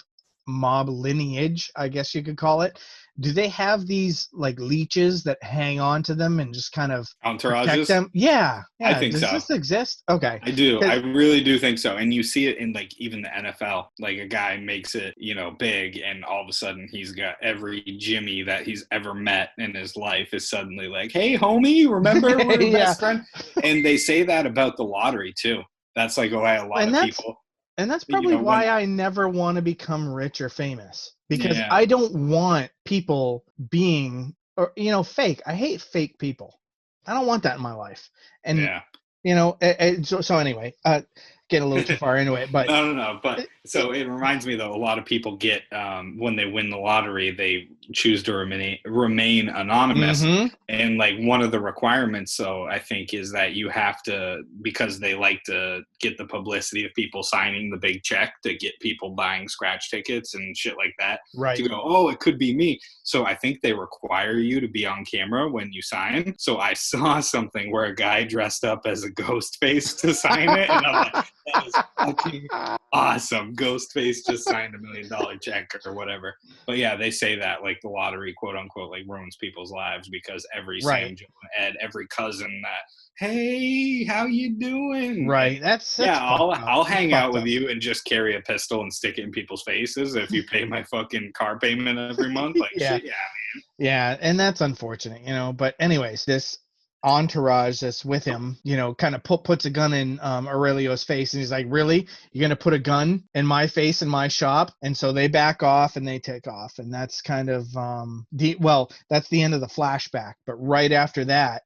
mob lineage, I guess you could call it. Do they have these like leeches that hang on to them and just kind of entourages them? Yeah. I think Does so. This exist? Okay. I do. I really do think so. And you see it in like even the NFL. Like a guy makes it, you know, big, and all of a sudden he's got every Jimmy that he's ever met in his life is suddenly like, "Hey, homie, remember we're best friend?" And they say that about the lottery too. That's like why a lot of people. And that's probably why I never want to become rich or famous, because I don't want people being, or fake. I hate fake people. I don't want that in my life. And so anyway, getting a little too far into it, but no. But So it reminds me, though, a lot of people get, when they win the lottery, they choose to remain anonymous. Mm-hmm. And like one of the requirements, so I think, is that you have to, because they like to get the publicity of people signing the big check to get people buying scratch tickets and shit like that. Right. To go, oh, it could be me. So I think they require you to be on camera when you sign. So I saw something where a guy dressed up as a ghost face to sign it. And I'm like, that is fucking awesome. Ghost face just signed $1 million check or whatever. But yeah, they say that like the lottery, quote unquote, like ruins people's lives because every Right. Sam, Joe, and Ed, every cousin that, hey, how you doing? Right. That's yeah, I'll That's hang out with up. you and just carry a pistol and stick it in people's faces if you pay my fucking car payment every month. Like, Yeah. shit, yeah, man. Yeah, and that's unfortunate, But anyways, this entourage that's with him, kind of puts a gun in Aurelio's face, and he's like, "Really? You're gonna put a gun in my face in my shop?" And so they back off and they take off, and that's kind of that's the end of the flashback. But right after that,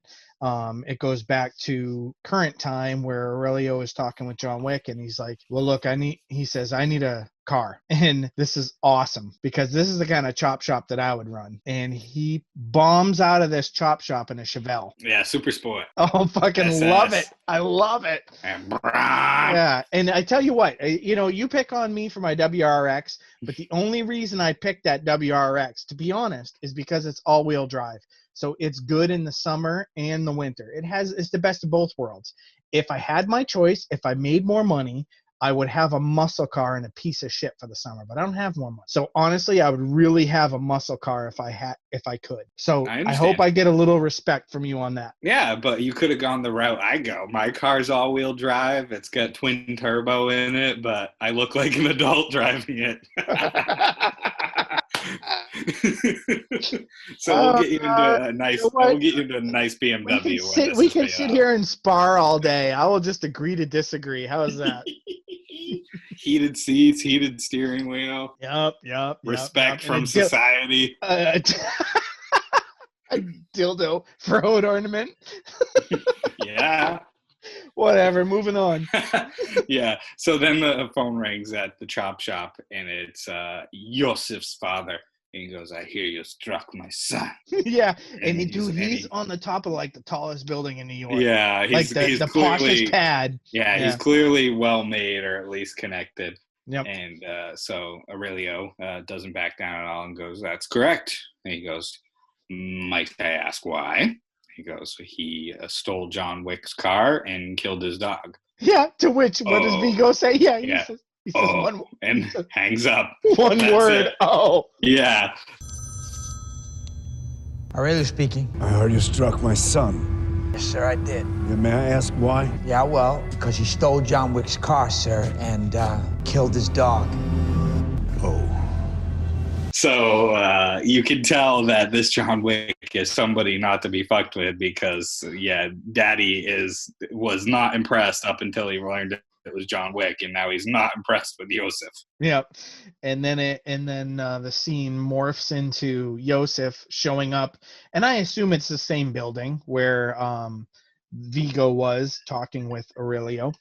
it goes back to current time where Aurelio is talking with John Wick, and he's like, "Well, look, he says, I need a car." And this is awesome because this is the kind of chop shop that I would run. And he bombs out of this chop shop in a Chevelle. Yeah, super sport. Oh, fucking SS. love it. I love it. And Yeah. And I tell you what, you pick on me for my WRX, but the only reason I picked that WRX, to be honest, is because it's all-wheel drive. So it's good in the summer and the winter. It's the best of both worlds. If I had my choice, if I made more money, I would have a muscle car and a piece of shit for the summer, but I don't have more money. So honestly, I would really have a muscle car if I could. So I hope I get a little respect from you on that. Yeah, but you could have gone the route I go. My car's all-wheel drive. It's got twin turbo in it, but I look like an adult driving it. So we'll get you into a nice. We'll get you into a nice BMW. We can sit here and spar all day. I will just agree to disagree. How is that? Heated seats, heated steering wheel. Yep. Respect from society. A dildo for an ornament. Yeah. Whatever, moving on. Yeah. So then the phone rings at the chop shop, and it's Yosef's father. And he goes, "I hear you struck my son." Yeah, and he's on the top of like the tallest building in New York. Yeah, he's the clearly, poshest pad. Yeah, he's clearly well made, or at least connected. Yep. And so Aurelio doesn't back down at all and goes, "That's correct." And he goes, "Might I ask why?" He goes, "He stole John Wick's car and killed his dog." Yeah, to which, what does Vigo say? Yeah, he says one, and hangs up. One word. It. Oh. Yeah. Aurelio speaking. I heard you struck my son. Yes, sir, I did. Yeah, may I ask why? Yeah, well, because he stole John Wick's car, sir, and killed his dog. Oh. So you can tell that this John Wick is somebody not to be fucked with because, Daddy was not impressed up until he learned it was John Wick, and now he's not impressed with Yosef. Yeah, and then the scene morphs into Yosef showing up, and I assume it's the same building where Vigo was talking with Aurelio.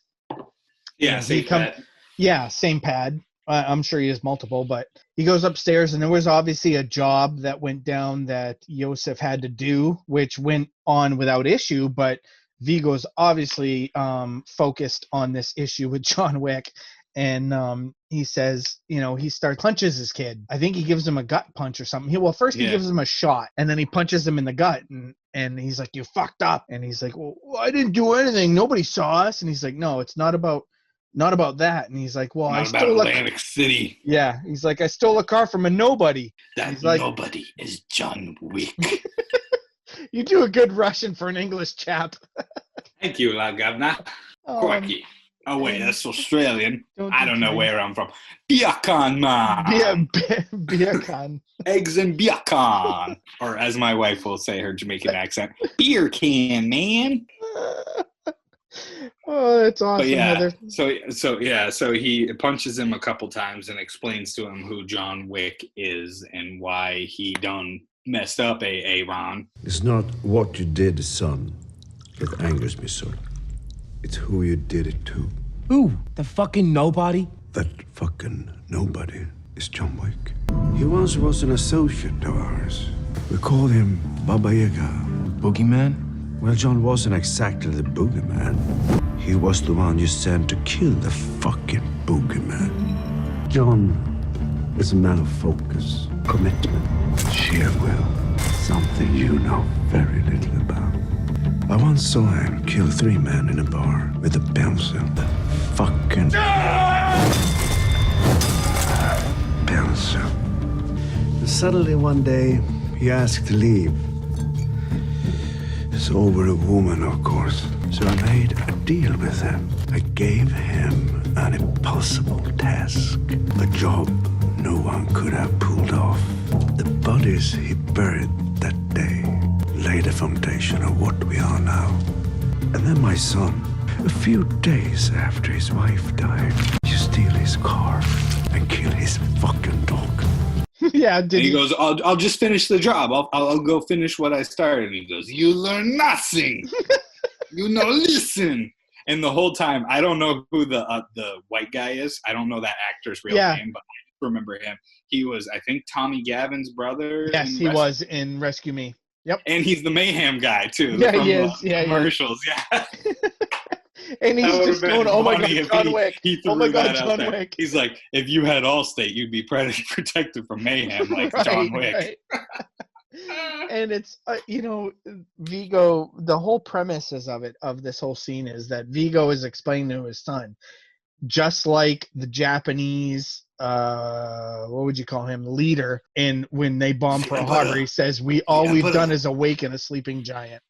Yeah, same pad. Yeah, same pad. I'm sure he has multiple, but he goes upstairs, and there was obviously a job that went down that Yosef had to do, which went on without issue, but Vigo's obviously focused on this issue with John Wick, and he says, he punches his kid. I think he gives him a gut punch or something. He gives him a shot, and then he punches him in the gut, and he's like, "You fucked up." And he's like, "Well, I didn't do anything. Nobody saw us." And he's like, "No, it's not about that." And he's like, "Well, I stole Atlantic City." Yeah, he's like, "I stole a car from a nobody." That nobody is John Wick. You do a good Russian for an English chap. Thank you, La Governor. Quirky. Oh, wait, that's Australian. I don't know where I'm from. Biakan, man. Biakan. Eggs and biakan. Or as my wife will say, her Jamaican accent, beer can, man. Oh, that's awesome. But yeah, so he punches him a couple times and explains to him who John Wick is and why he done messed up Aaron. It's not what you did, son, that angers me so. It's who you did it to. Who? The fucking nobody? That fucking nobody is John Wick. He once was an associate of ours. We called him Baba Yaga. Boogeyman? Well, John wasn't exactly the boogeyman. He was the one you sent to kill the fucking boogeyman. John is a man of focus, commitment, sheer will. Something you know very little about. I once saw him kill 3 men in a bar with a pencil. The fucking pencil. And suddenly one day, he asked to leave. It's over a woman, of course. So I made a deal with him. I gave him an impossible task. A job no one could have pulled off. The bodies he buried that day laid the foundation of what we are now. And then my son, a few days after his wife died, you steal his car and kill his fucking dog. Yeah, And he goes, I'll just finish the job. I'll go finish what I started. And he goes, you learn nothing. You no listen. And the whole time, I don't know who the white guy is. I don't know that actor's real name, but I remember him. He was, I think, Tommy Gavin's brother. Yes, he was in Rescue Me. Yep. And he's the Mayhem guy, too. Yeah, from he is. the commercials. Yeah. And he's just going, oh my God, John Wick. He threw Oh my God, that out John there. Wick. He's like, if you had Allstate, you'd be protected from mayhem like Right, John Wick. right. And it's, Vigo, the whole premises of this whole scene is that Vigo is explaining to his son, just like the Japanese, what would you call him, leader, and when they bomb Pearl Harbor, he says, all we've done is awaken a sleeping giant.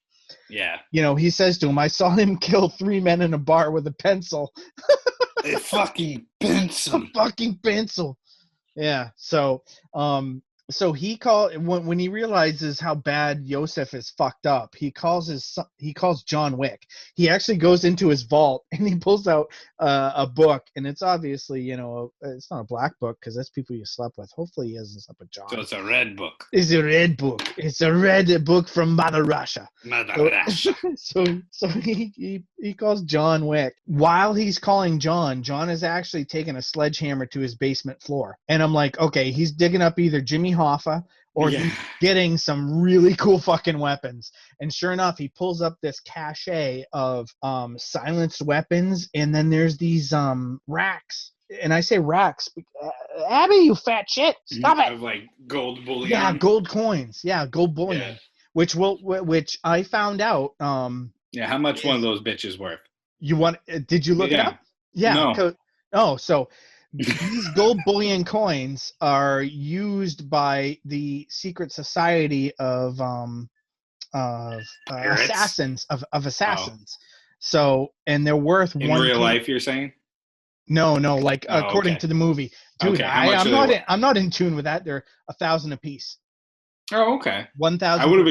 Yeah. You know, he says to him, I saw him kill 3 men in a bar with a pencil. A fucking pencil. A fucking pencil. Yeah. So, he when he realizes how bad Yosef is fucked up, he calls John Wick. He actually goes into his vault and he pulls out a book, and it's obviously, it's not a black book because that's people you slept with. Hopefully he hasn't slept with John. So it's a red book. It's a red book. It's a red book from Mother Russia. Mother Russia. So he calls John Wick. While he's calling John is actually taking a sledgehammer to his basement floor. And I'm like, okay, he's digging up either Jimmy Hoffa or he's getting some really cool fucking weapons. And sure enough, he pulls up this cache of silenced weapons, and then there's these racks. And I say racks. Abby, you fat shit! Stop it! Of like gold bullion. Yeah, gold coins. Yeah, gold bullion. Yeah. Which I found out. Yeah, how much one of those bitches worth? Did you look it up? Yeah. No. So these gold bullion coins are used by the secret society of assassins. So, and they're worth in real life. You're saying? No, like according to the movie, dude. Okay. I'm not in tune with that. They're 1,000 a piece. Oh, okay. 1,000. I would have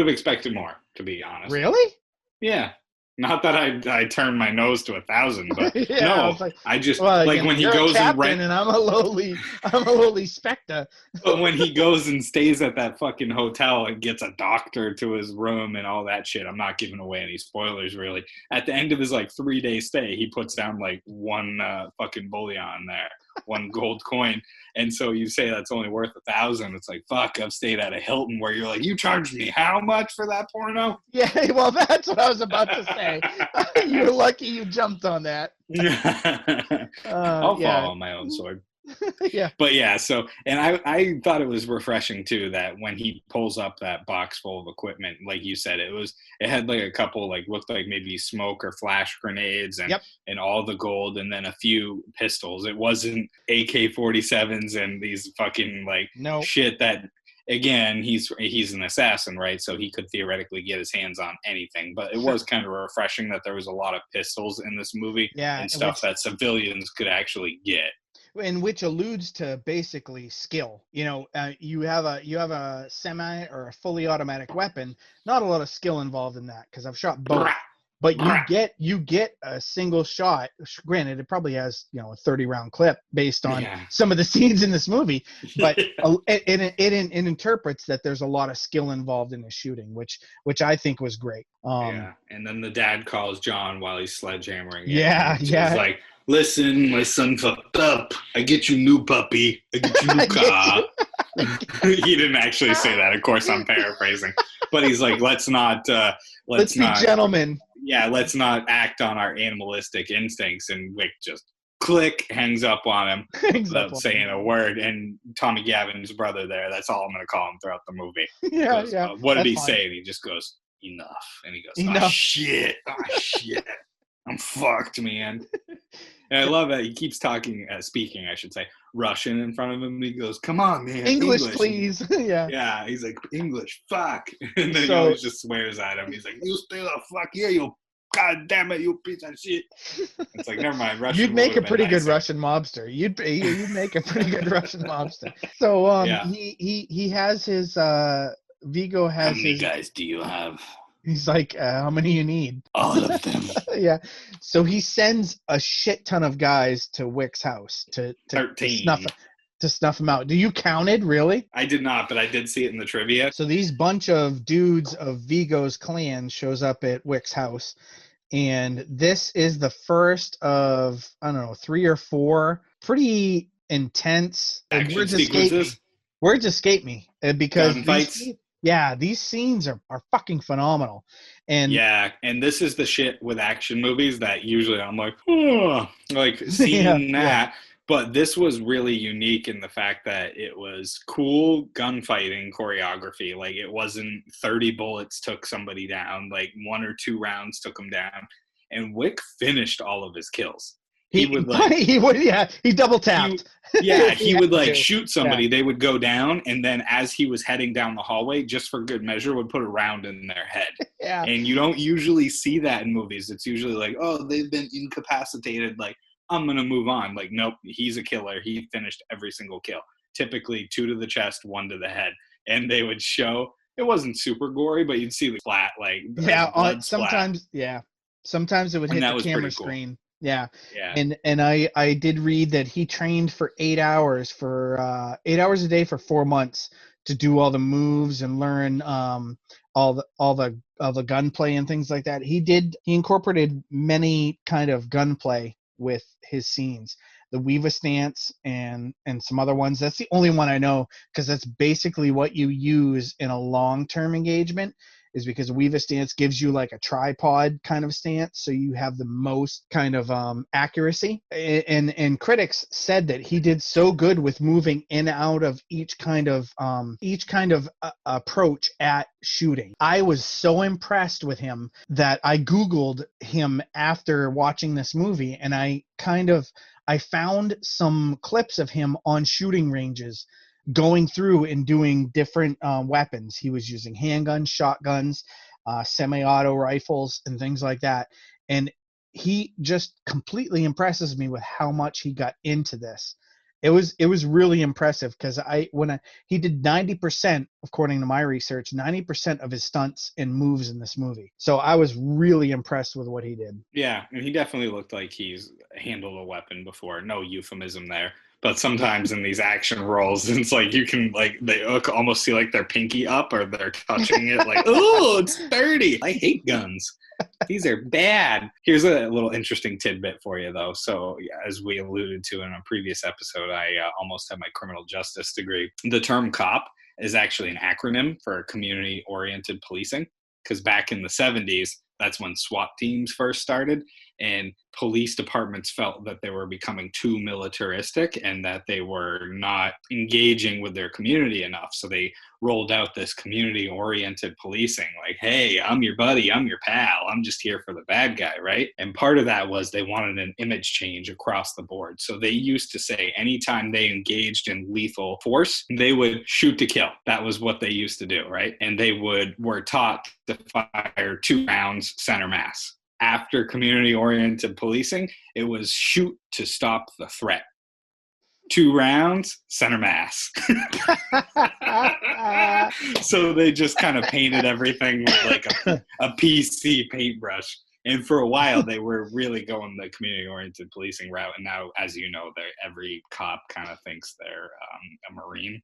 expected more, to be honest. Really? Yeah. Not that I turned my nose to 1,000, but no. I just when he goes and rent, and I'm a lowly specter. But when he goes and stays at that fucking hotel and gets a doctor to his room and all that shit, I'm not giving away any spoilers really. At the end of his 3-day stay, he puts down one fucking bullion there, one gold coin, and so you say that's only worth 1,000. It's like, fuck, I've stayed at a Hilton where you're like, you charged me how much for that porno? Yeah, well, that's what I was about to say. You're lucky you jumped on that. I'll fall on my own sword. Yeah. But yeah, so, and I thought it was refreshing too that when he pulls up that box full of equipment, like you said, it had a couple looked like maybe smoke or flash grenades and all the gold, and then a few pistols. It wasn't AK-47s and these fucking shit that, again, he's an assassin, right? So he could theoretically get his hands on anything. But it was kind of refreshing that there was a lot of pistols in this movie and stuff that civilians could actually get. And which alludes to basically skill. You have a semi or a fully automatic weapon. Not a lot of skill involved in that because I've shot both. But you get a single shot. Granted, it probably has a 30-round clip based on some of the scenes in this movie, but it interprets that there's a lot of skill involved in the shooting, which I think was great. And then the dad calls John while he's sledgehammering. Yeah. It's like, listen, my son fucked up. I get you new puppy. I get you new car. He didn't actually say that. Of course, I'm paraphrasing. But he's like, let's be gentlemen. Yeah, let's not act on our animalistic instincts. And Wick just click, hangs up on him without saying a word. And Tommy Gavin's brother there, that's all I'm going to call him throughout the movie. What did he say? And he just goes, enough. And he goes, enough. Oh, shit. I'm fucked, man. And I love that he keeps speaking, I should say, Russian in front of him. And he goes, come on, man. English. Please. Yeah, he's like, English, fuck. And then he always just swears at him. He's like, you stay the fuck here, you god damn it, you piece of shit. It's like, never mind. Russian. You'd make a pretty good Russian mobster. You'd make a pretty good Russian mobster. So he has his Vigo has How many his guys do you have? He's like, how many you need? All of them. Yeah. So he sends a shit ton of guys to Wick's house to snuff him out. Do you count it, really? I did not, but I did see it in the trivia. So these bunch of dudes of Vigo's clan shows up at Wick's house. And this is the first of, I don't know, 3 or 4 pretty intense action sequences. Words escape me because gunfights. These scenes are fucking phenomenal. And this is the shit with action movies that usually I'm like, oh, like seeing that. But this was really unique in the fact that it was cool gunfighting choreography. Like, it wasn't 30 bullets took somebody down. Like, 1 or 2 rounds took him down. And Wick finished all of his kills. He double tapped. He would like shoot somebody. Yeah. They would go down, and then as he was heading down the hallway, just for good measure, would put a round in their head. Yeah. And you don't usually see that in movies. It's usually like, oh, they've been incapacitated. Like, I'm gonna move on. Like, nope, he's a killer. He finished every single kill. Typically 2 to the chest, 1 to the head. And they would show. It wasn't super gory, but you'd see the flat, like sometimes it would hit the camera screen. Cool. Yeah. And I did read that he trained for 8 hours a day for 4 months to do all the moves and learn all the gunplay and things like that. He incorporated many kind of gunplay with his scenes. The Weaver stance and some other ones. That's the only one I know, because that's basically what you use in a long-term engagement, is because a Weaver stance gives you like a tripod kind of stance, so you have the most kind of accuracy. And critics said that he did so good with moving in and out of each kind of approach at shooting. I was so impressed with him that I Googled him after watching this movie, and I found some clips of him on shooting ranges going through and doing different weapons. He was using handguns, shotguns, semi-auto rifles, and things like that. And he just completely impresses me with how much he got into this. It was really impressive, because he did 90%, according to my research, 90% of his stunts and moves in this movie. So I was really impressed with what he did. Yeah, and he definitely looked like he's handled a weapon before. No euphemism there. But sometimes in these action roles, it's like you can, like, they almost see like their pinky up, or they're touching it like, oh, it's dirty. I hate guns. These are bad. Here's a little interesting tidbit for you, though. So, as we alluded to in a previous episode, I almost had my criminal justice degree. The term cop is actually an acronym for community-oriented policing, because back in the 70s, that's when SWAT teams first started, and police departments felt that they were becoming too militaristic and that they were not engaging with their community enough. So they rolled out this community-oriented policing, like, hey, I'm your buddy, I'm your pal, I'm just here for the bad guy, right? And part of that was they wanted an image change across the board. So they used to say anytime they engaged in lethal force, they would shoot to kill. That was what they used to do, right? And they were taught to fire 2 rounds center mass. After community-oriented policing, it was shoot to stop the threat. 2 rounds, center mass. So they just kind of painted everything with like a PC paintbrush. And for a while, they were really going the community-oriented policing route. And now, as you know, every cop kind of thinks they're a Marine.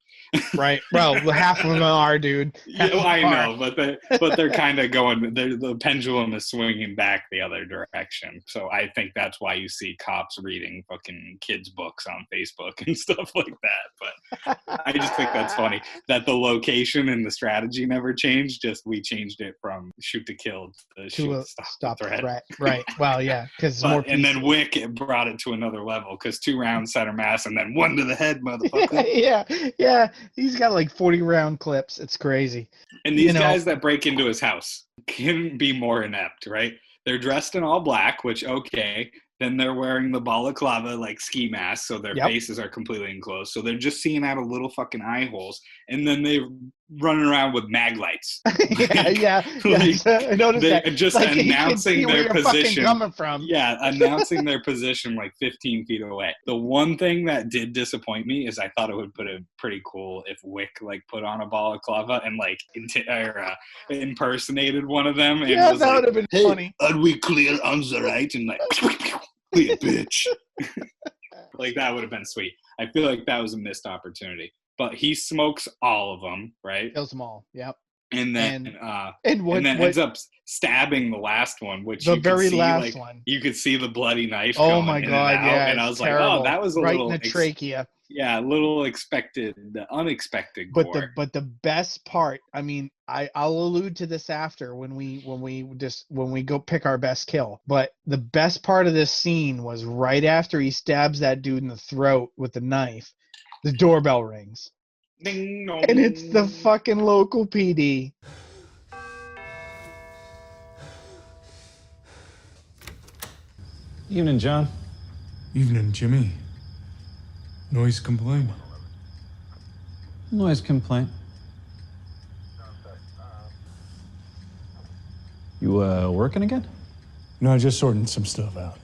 Right. Well, half of them are, dude. Yeah, I know, but they're kind of going. The pendulum is swinging back the other direction. So I think that's why you see cops reading fucking kids' books on Facebook and stuff like that. But I just think that's funny that the location and the strategy never changed. Just we changed it from shoot to kill to shoot to stop the threat. Right. Well, yeah, because more. And then Wick brought it to another level because 2 rounds center mass and then 1 to the head, motherfucker. Yeah. He's got like 40 round clips. It's crazy. And these guys that break into his house couldn't be more inept, right? They're dressed in all black, which, okay. Then they're wearing the balaclava, like ski masks, so their faces are completely enclosed. So they're just seeing out of little fucking eye holes. And then they're running around with mag lights. Yeah. I noticed that. Just like, announcing their position. Coming from. Yeah, announcing their position like 15 feet away. The one thing that did disappoint me is I thought it would put it pretty cool if Wick like put on a balaclava and like impersonated one of them. And Yeah, was that like, would have been hey, funny. Are we clear on the right? And like, hey, bitch. Like that would have been sweet. I feel like that was a missed opportunity. But he smokes all of them, right? Kills them all. Yep. And then ends up stabbing the last one, which the you very could see, last like, one. You could see the bloody knife. Oh going my in god! and out, Yeah, and I was terrible. like, oh, that was a right little in the trachea. Yeah, a little unexpected. Gore. But the best part, I mean, I'll allude to this after when we go pick our best kill. But the best part of this scene was right after he stabs that dude in the throat with the knife, the doorbell rings. Ding dong. And it's the fucking local PD. Evening, John. Evening, Jimmy. Noise complaint. Noise complaint. You working again? No, just sorting some stuff out.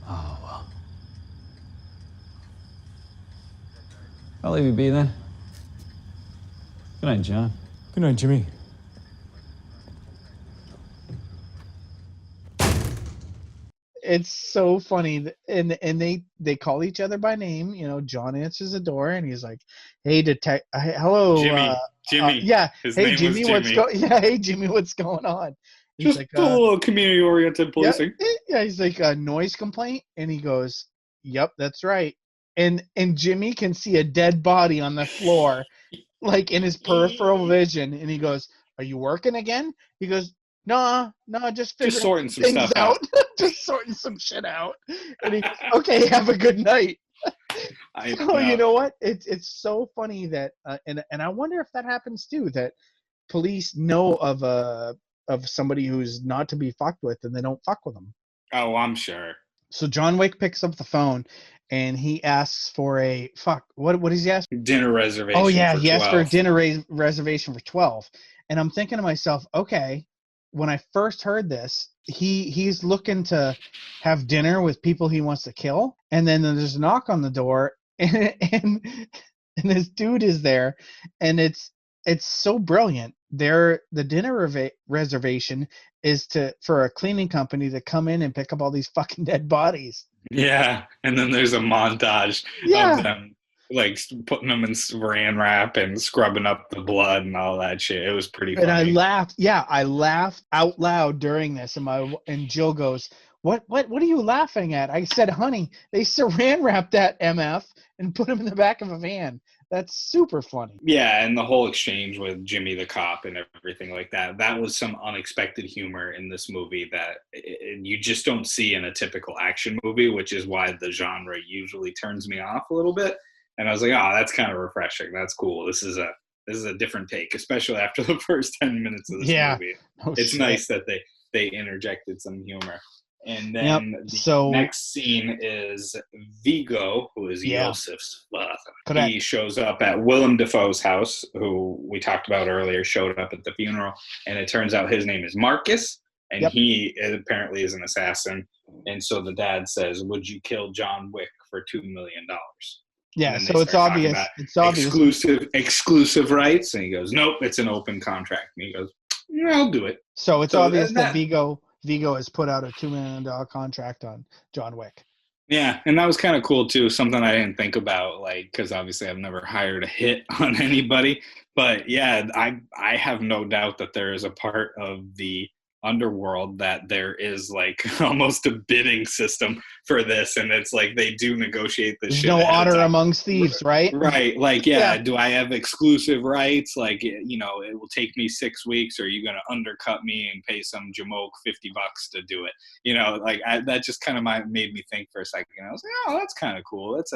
Oh, well. I'll leave you be then. Good night, John. Good night, Jimmy. It's so funny, and they call each other by name. You know, John answers the door, and he's like, "Hey, hello, Jimmy. Yeah, His hey name Jimmy, was Jimmy. Hey Jimmy, what's going on?" He's Just like, a little community-oriented policing. Yeah, he's like, a noise complaint, and he goes, "Yep, that's right." And Jimmy can see a dead body on the floor, like in his peripheral vision, and he goes, "Are you working again?" He goes, No, just sorting some things stuff out. Just sorting some shit out. And he, okay, have a good night. You know what? It's so funny that and I wonder if that happens too, that police know of somebody who's not to be fucked with and they don't fuck with them. Oh, I'm sure. So John Wick picks up the phone and he asks for what does he ask? Dinner reservation. Oh yeah, for he 12. asked for a dinner reservation for 12. And I'm thinking to myself, okay, when I first heard this, he's looking to have dinner with people he wants to kill, and then there's a knock on the door, and this dude is there, and it's so brilliant. The dinner reservation is for a cleaning company to come in and pick up all these fucking dead bodies. Yeah, and then there's a montage of them like putting them in saran wrap and scrubbing up the blood and all that shit. It was pretty funny. And I laughed out loud during this, and Jill goes, What are you laughing at? I said, honey, they saran wrapped that MF and put him in the back of a van. That's super funny. Yeah, and the whole exchange with Jimmy the cop and everything like that. That was some unexpected humor in this movie that you just don't see in a typical action movie, which is why the genre usually turns me off a little bit. And I was like, oh, that's kind of refreshing. That's cool. This is a different take, especially after the first 10 minutes of this movie. It's nice that they interjected some humor. And then the next scene is Vigo, who is Yosef's father. Correct. He shows up at Willem Dafoe's house, who we talked about earlier, showed up at the funeral. And it turns out his name is Marcus, and he apparently is an assassin. And so the dad says, would you kill John Wick for $2 million? Yeah, so it's obvious. It's obvious. Exclusive rights. And he goes, nope, it's an open contract. And he goes, I'll do it. So it's So obvious that Vigo has put out a $2 million contract on John Wick. Yeah, and that was kind of cool too. Something I didn't think about, like, because obviously I've never hired a hit on anybody. But yeah, I have no doubt that there is a part of the underworld that there is like almost a bidding system for this, and it's like they do negotiate this. There's shit no ahead of honor time. amongst thieves, right? Right. Like, yeah, do I have exclusive rights? Like, you know, it will take me 6 weeks, or are you going to undercut me and pay some jamoke $50 to do it? You know, like that just kind of made me think for a second. I was like, oh, that's kind of cool. That's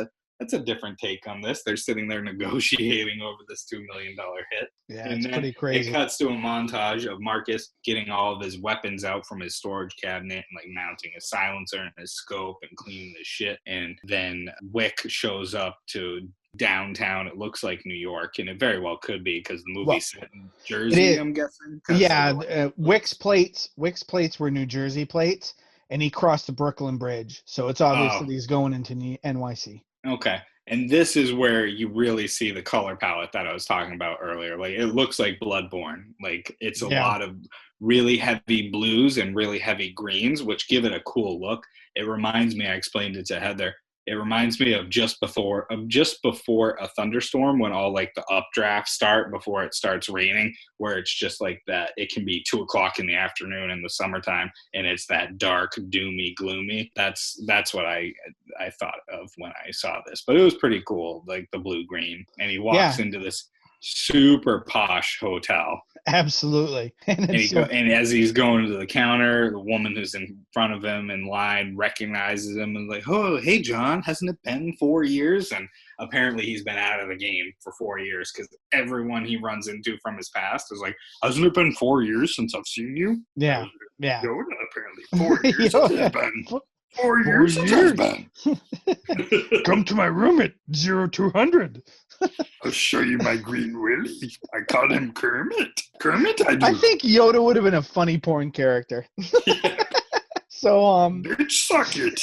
a different take on this. They're sitting there negotiating over this $2 million hit. Yeah, and it's then pretty crazy. It cuts to a montage of Marcus getting all of his weapons out from his storage cabinet and like mounting his silencer and his scope and cleaning his shit. And then Wick shows up to downtown. It looks like New York, and it very well could be because the movie's set in Jersey, I'm guessing. Yeah, Wick's plates were New Jersey plates, and he crossed the Brooklyn Bridge. So it's obvious that he's going into NYC. Okay. And this is where you really see the color palette that I was talking about earlier. Like, it looks like Bloodborne. Like, it's a lot of really heavy blues and really heavy greens, which give it a cool look. It reminds me, I explained it to Heather, it reminds me of just before a thunderstorm, when all like the updrafts start before it starts raining, where it's just like that. It can be 2:00 in the afternoon in the summertime, and it's that dark, doomy, gloomy. That's what I thought of when I saw this. But it was pretty cool, like the blue green. And he walks into this super posh hotel. Absolutely. And as he's going to the counter, the woman who's in front of him in line recognizes him and like, oh, hey, John, hasn't it been 4 years? And apparently he's been out of the game for 4 years, because everyone he runs into from his past is like, hasn't it been 4 years since I've seen you? Yeah. Yoda, apparently 4 years since it's been. 4 years since it's been. Come to my room at 0200. I'll show you my green Willy. I call him Kermit. I think Yoda would have been a funny porn character. So bitch, suck it.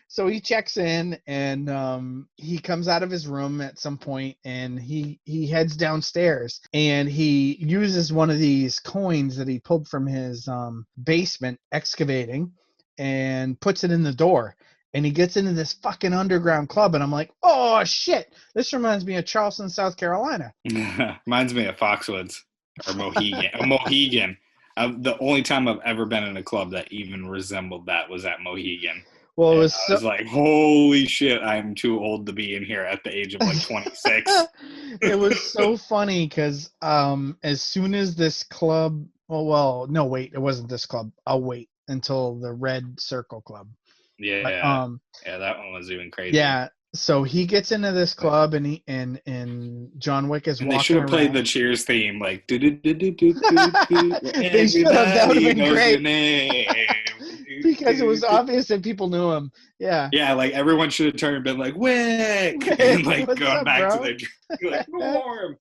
So he checks in, and he comes out of his room at some point, and he heads downstairs, and he uses one of these coins that he pulled from his basement excavating, and puts it in the door. And he gets into this fucking underground club, and I'm like, oh shit, this reminds me of Charleston, South Carolina. Reminds me of Foxwoods or Mohegan. The only time I've ever been in a club that even resembled that was at Mohegan. Well, I was like, holy shit, I'm too old to be in here at the age of like 26. It was so funny because as soon as this club, no, wait, it wasn't this club. I'll wait until the Red Circle Club. Yeah, but, that one was even crazy. Yeah, so he gets into this club, and John Wick is walking around. They should have played the Cheers theme, like They should have. That would have been great. Because it was obvious that people knew him. Yeah. Yeah, like everyone should have turned and been like, Wick, and like going back to their drink, like, Norm.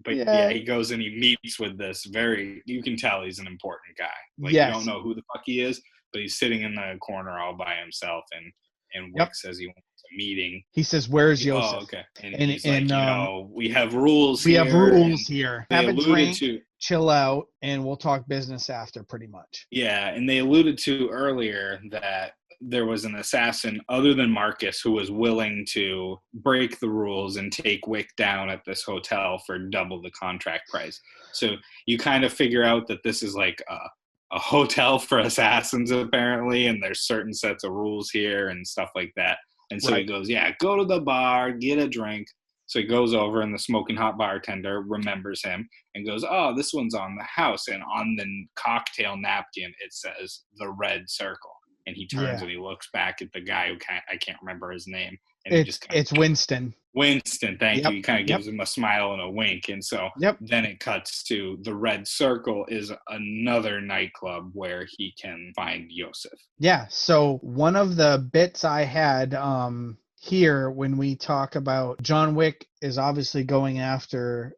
But yeah, he goes and he meets with this you can tell he's an important guy. Like, you don't know who the fuck he is, but he's sitting in the corner all by himself, and Wick says he wants a meeting. He says, where's Joseph? Oh, okay. And he's like, we have rules here. We have rules here. Have a drink, to, chill out, and we'll talk business after, pretty much. Yeah, and they alluded to earlier that there was an assassin other than Marcus who was willing to break the rules and take Wick down at this hotel for double the contract price. So you kind of figure out that this is like a hotel for assassins, apparently, and there's certain sets of rules here and stuff like that. And so he goes, go to the bar, get a drink. So he goes over, and the smoking hot bartender remembers him and goes, oh, this one's on the house. And on the cocktail napkin, it says the Red Circle. And he turns and he looks back at the guy who I can't remember his name. And it's Winston. Winston, thank you. He kind of gives him a smile and a wink. And so then it cuts to the Red Circle is another nightclub where he can find Yosef. Yeah, so one of the bits I had here when we talk about John Wick is obviously going after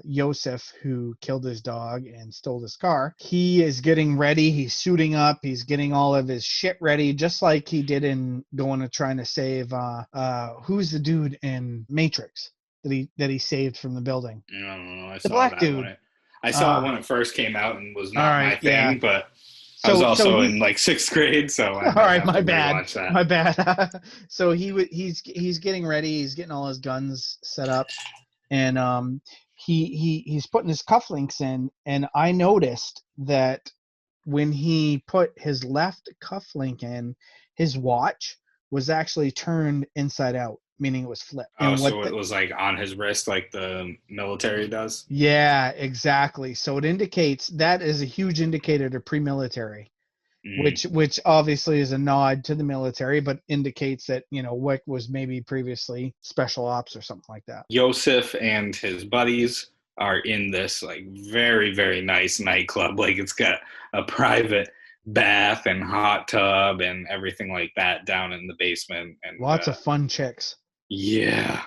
Yosef, who killed his dog and stole his car. He is getting ready. He's suiting up. He's getting all of his shit ready, just like he did in going to trying to save who's the dude in Matrix that he saved from the building? I don't know. The black dude. I saw it when it first came out and was all not right, my thing, yeah. but I was also in like 6th grade, so I all might right, have my to bad, rewatch that. my bad. So he's getting ready. He's getting all his guns set up, and he's putting his cufflinks in, and I noticed that when he put his left cufflink in, his watch was actually turned inside out, meaning it was flipped. Oh, And so it was like on his wrist like the military does? yeah, exactly. So it indicates that is a huge indicator to pre-military, which obviously is a nod to the military, but indicates that, Wick was maybe previously special ops or something like that. Yosef and his buddies are in this like very, very nice nightclub. Like it's got a private bath and hot tub and everything like that down in the basement. And Lots of fun chicks. Yeah,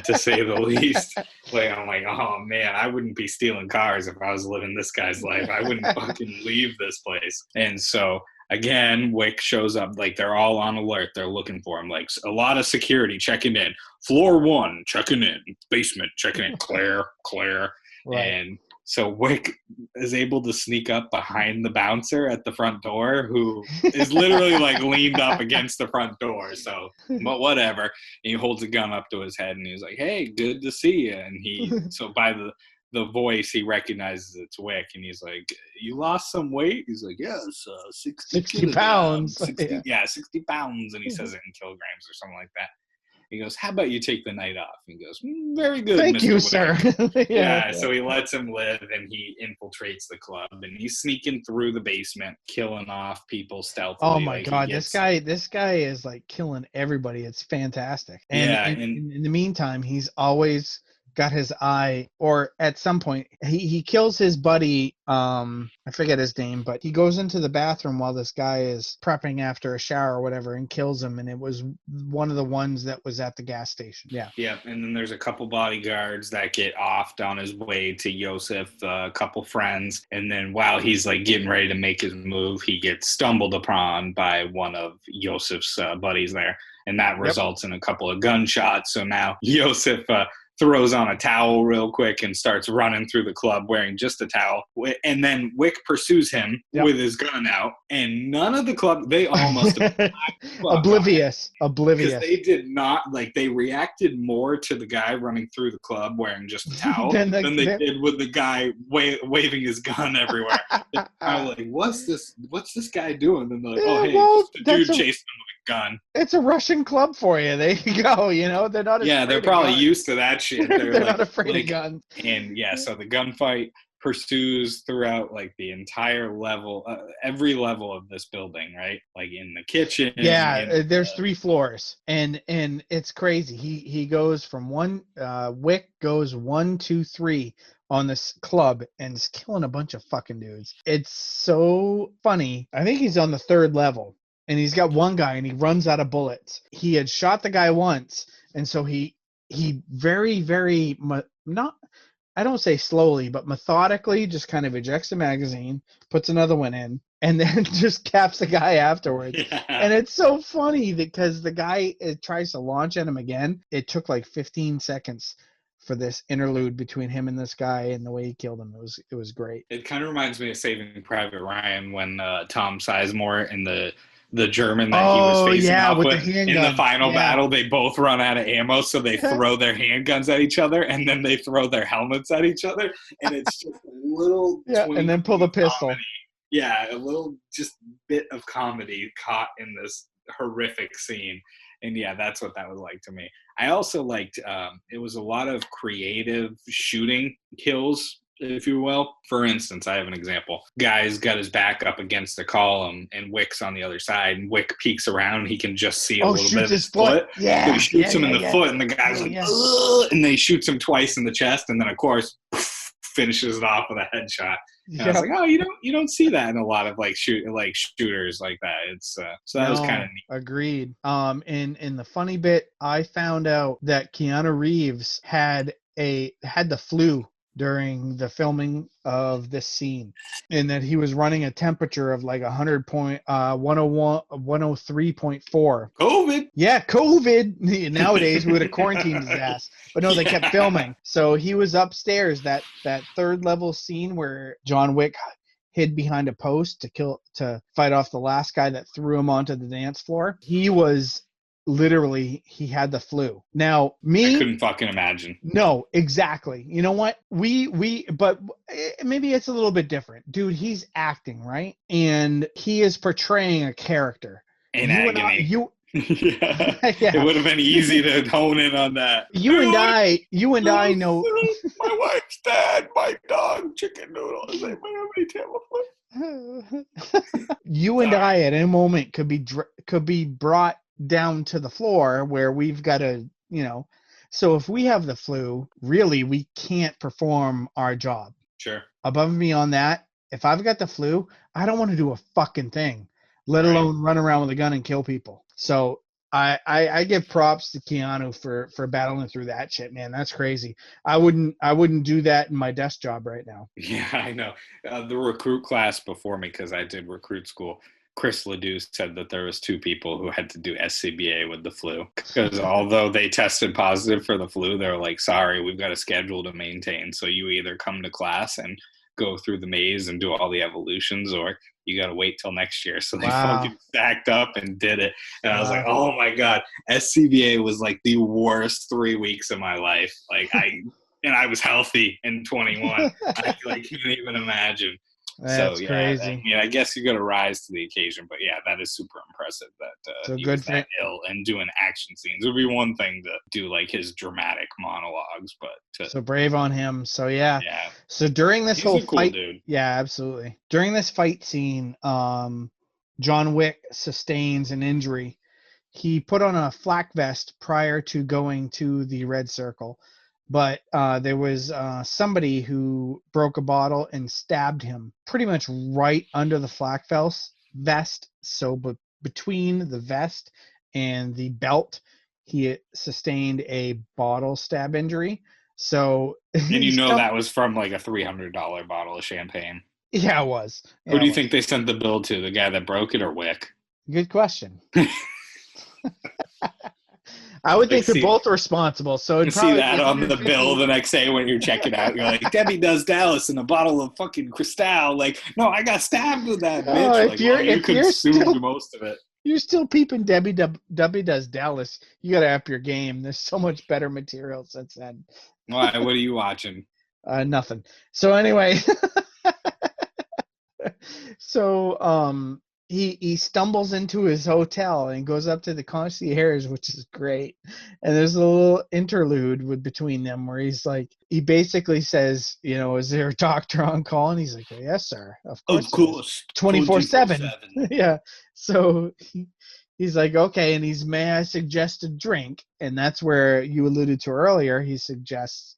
to say the least. Like I'm like, oh man, I wouldn't be stealing cars if I was living this guy's life. I wouldn't fucking leave this place. And so again, Wick shows up, like they're all on alert. They're looking for him. Like a lot of security checking in. Floor 1, checking in. Basement, checking in. Clear. Right. And so Wick is able to sneak up behind the bouncer at the front door, who is literally like leaned up against the front door. So, but whatever. And he holds a gun up to his head and he's like, "Hey, good to see you." And so by the voice, he recognizes it's Wick, and he's like, "You lost some weight?" He's like, "Yes, 60 pounds. 60, yeah, 60 pounds." And he says it in kilograms or something like that. He goes, "How about you take the night off?" He goes, "Very good, Thank Mr. you, Wick." sir. Yeah, so he lets him live, and he infiltrates the club, and he's sneaking through the basement, killing off people stealthily. Oh my god, this guy is like killing everybody. It's fantastic. And, Yeah, and in the meantime, he's always got his eye, or at some point he kills his buddy, I forget his name, but he goes into the bathroom while this guy is prepping after a shower or whatever and kills him, and it was one of the ones that was at the gas station. Yeah, and then there's a couple bodyguards that get offed on his way to Yosef, a couple friends, and then while he's like getting ready to make his move, he gets stumbled upon by one of Yosef's buddies there, and that results in a couple of gunshots. So now Yosef throws on a towel real quick and starts running through the club wearing just a towel. And then Wick pursues him with his gun out. And none of the club, they all must have been oblivious. Because they did not, like, they reacted more to the guy running through the club wearing just a towel than they did with the guy waving his gun everywhere. I was like, what's this guy doing? And they're like, oh, hey, just a dude chasing him with a gun. It's a Russian club for you. There you go. They're not. Yeah, they're probably used to that shit. They're like, not afraid of guns. And so the gunfight pursues throughout like the entire level, every level of this building, right? Like in the kitchen. Yeah, there's 3 floors, and it's crazy. He goes from Wick goes 1, 2, 3 on this club and is killing a bunch of fucking dudes. It's so funny. I think he's on the 3rd level. And he's got one guy, and he runs out of bullets. He had shot the guy once, and so he very, very not, I don't say slowly, but methodically just kind of ejects the magazine, puts another one in, and then just caps the guy afterwards. Yeah. And it's so funny because the guy tries to launch at him again. It took like 15 seconds for this interlude between him and this guy, and the way he killed him. It was great. It kind of reminds me of Saving Private Ryan when Tom Sizemore and the German that he was facing off with in the final battle, they both run out of ammo, so they throw their handguns at each other, and then they throw their helmets at each other, and it's just a little and then pull the pistol. Comedy. Yeah, a little just bit of comedy caught in this horrific scene. And yeah, that's what that was like to me. I also liked it was a lot of creative shooting kills, if you will. For instance, I have an example. Guy's got his back up against the column, and Wick's on the other side, and Wick peeks around. He can just see a little bit of his foot. Yeah. So he shoots him in the foot, and the guy's like, ugh, and then he shoots him twice in the chest, and then, of course, finishes it off with a headshot. And I was like, oh, you don't see that in a lot of shooters like that. It's so that was kind of neat. Agreed. In the funny bit, I found out that Keanu Reeves had the flu during the filming of this scene, and that he was running a temperature of like 103.4. COVID. Yeah, COVID. Nowadays we would have quarantined his ass, but no, they kept filming. So he was upstairs. That third level scene where John Wick hid behind a post to fight off the last guy that threw him onto the dance floor. He was literally, he had the flu. Now, me, I couldn't fucking imagine. no, exactly. You know what? But maybe it's a little bit different. Dude, he's acting, right? And he is portraying a character. In agony. Yeah. Yeah. It would have been easy to hone in on that. You and I know. My wife's dead. My dog, chicken noodle. Is like, my You and I at any moment could be brought down to the floor where we've got to, so if we have the flu, really we can't perform our job. Sure. Above and beyond that, if I've got the flu, I don't want to do a fucking thing, let alone run around with a gun and kill people. So I give props to Keanu for battling through that shit, man. That's crazy. I wouldn't do that in my desk job right now. Yeah, I know. The recruit class before me, because I did recruit school, Chris Ledoux said that there was 2 people who had to do SCBA with the flu, because although they tested positive for the flu, they're like, sorry, we've got a schedule to maintain. So you either come to class and go through the maze and do all the evolutions, or you got to wait till next year. So they fucking stacked up and did it. And I was like, oh my God, SCBA was like the worst 3 weeks of my life. Like I was healthy in 21. I can't even imagine. That's crazy. I guess you got to rise to the occasion, but yeah, that is super impressive that he was that ill and doing action scenes. It would be one thing to do like his dramatic monologues, but so brave on him. So yeah. So during this whole fight, dude. Yeah, absolutely. During this fight scene, John Wick sustains an injury. He put on a flak vest prior to going to the red circle. But there was somebody who broke a bottle and stabbed him pretty much right under the flak vest. So between the vest and the belt, he sustained a bottle stab injury. So and that was from like a $300 bottle of champagne. Yeah, it was. Yeah, who do you think they sent the bill to? The guy that broke it or Wick? Good question. I would think they're both responsible. So you see that on the bill the next day when you're checking out. You're like, Debbie does Dallas in a bottle of fucking Cristal. Like, no, I got stabbed with that bitch. You consumed most of it. You're still peeping Debbie does Dallas. You got to up your game. There's so much better material since then. Why? What are you watching? Nothing. So anyway, so he stumbles into his hotel and goes up to the concierge, which is great. And there's a little interlude between them where he basically says, is there a doctor on call? And he's like, well, yes, sir. Of course. 24/7. Yeah. So he's like, okay. And may I suggest a drink? And that's where you alluded to earlier. He suggests,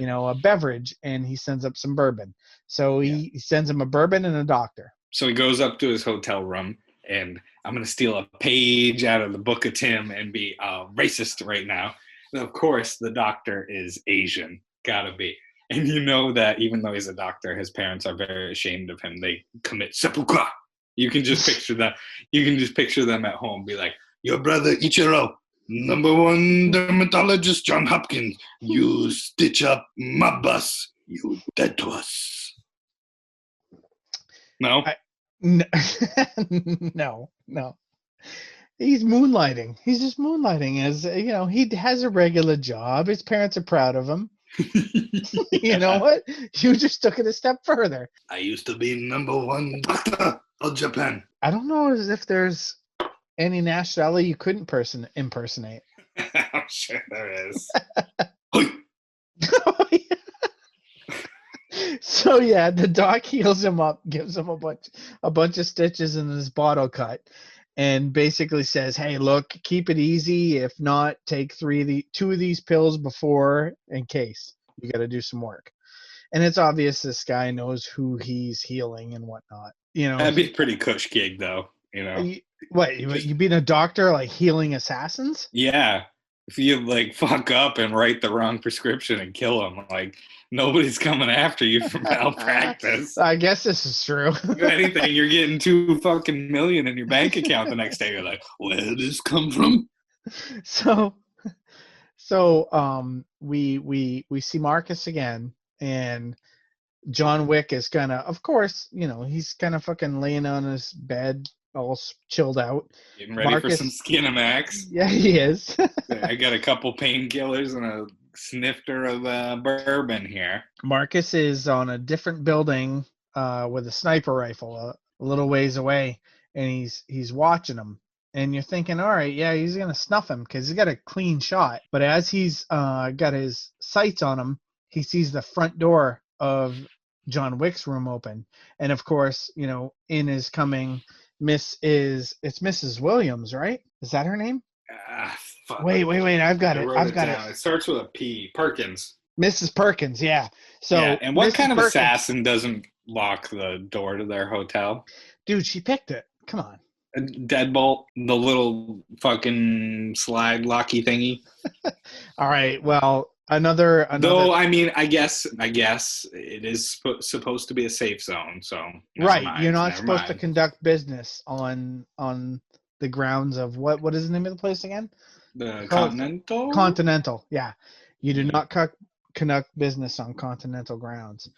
a beverage, and he sends up some bourbon. So he sends him a bourbon and a doctor. So he goes up to his hotel room, and I'm going to steal a page out of the Book of Tim and be racist right now. And of course, the doctor is Asian. Gotta be. And you know that even though he's a doctor, his parents are very ashamed of him. They commit seppuku. You can just picture that. You can just picture them at home. Be like, your brother Ichiro, #1 dermatologist John Hopkins. You stitch up my bus. You dead to us. No? No. He's moonlighting. He's just moonlighting as, he has a regular job. His parents are proud of him. You know what? You just took it a step further. I used to be #1 doctor of Japan. I don't know if there's any nationality you couldn't impersonate. I'm sure there is. So yeah, the doc heals him up, gives him a bunch of stitches in his bottle cut, and basically says, "Hey, look, keep it easy. If not, take 2 of these pills before, in case you got to do some work." And it's obvious this guy knows who he's healing and whatnot. That'd be a pretty cush gig, though. You being a doctor, like healing assassins? Yeah. if you like fuck up and write the wrong prescription and kill him, like nobody's coming after you for malpractice. I guess this is true. If anything, you're getting $2 fucking million in your bank account the next day. You're like, where did this come from? So we see Marcus again, and John Wick is gonna, of course, he's kind of fucking laying on his bed, all chilled out. Getting ready for some Skinamax. Yeah, he is. I got a couple painkillers and a snifter of bourbon here. Marcus is on a different building with a sniper rifle a little ways away, and he's watching him. And you're thinking, all right, yeah, he's going to snuff him because he's got a clean shot. But as he's got his sights on him, he sees the front door of John Wick's room open. And, of course, in his coming, it's Mrs. Williams, right? Is that her name? Fuck. Wait, I've got it. It starts with a P. Perkins. Mrs. Perkins, yeah. So, yeah, and what Mrs. kind of Perkins, assassin doesn't lock the door to their hotel? Dude, she picked it. Come on. A deadbolt, the little fucking slide locky thingy. All right. Well, another. Though, I mean, I guess it is supposed to be a safe zone. So right, you're not supposed to conduct business on the grounds of what is the name of the place again? The Continental. Continental, yeah. You do not conduct business on Continental grounds.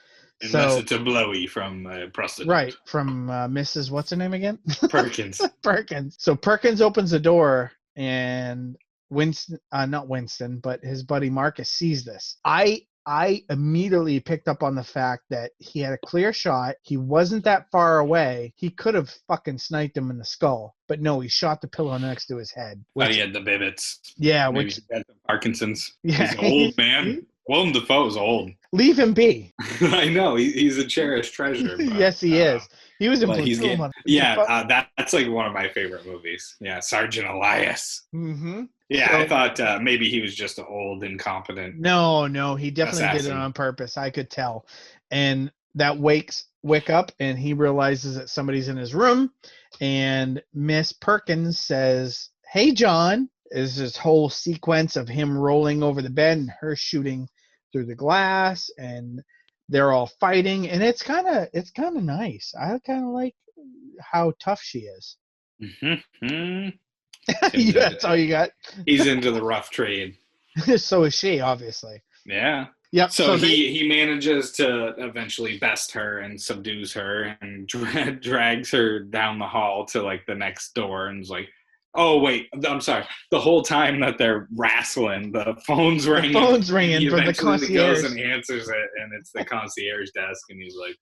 Unless it's a blowy from a prostitute. Right, from Mrs. What's her name again? Perkins. Perkins. So Perkins opens the door, and not Winston, but his buddy Marcus sees this. I immediately picked up on the fact that he had a clear shot. He wasn't that far away. He could have fucking sniped him in the skull. But no, he shot the pillow next to his head. But he had the bibbits. Yeah. Maybe he had the Parkinson's. Yeah. He's old, man. Willem Dafoe's old. Leave him be. I know. He's a cherished treasure. But, yes, he is. He was in Platoon. That's like one of my favorite movies. Yeah, Sergeant Elias. Mm-hmm. Yeah, so, I thought maybe he was just an old, incompetent. No, he definitely assassin. did it on purpose. I could tell. And that wakes Wick up, and he realizes that somebody's in his room. And Miss Perkins says, "Hey, John." Is this whole sequence of him rolling over the bed and her shooting through the glass, and they're all fighting, and it's kind of nice. I kind of like how tough she is. Mm-hmm. That's all you got. He's into the rough trade. So is she, obviously. Yeah. Yep. So he manages to eventually best her and subdues her and drags her down the hall to like the next door and is like, oh, wait, I'm sorry. The whole time that they're wrastling, the phone's ringing. The phone's ringing he from the concierge. Goes and answers it, and it's the concierge desk, and he's like,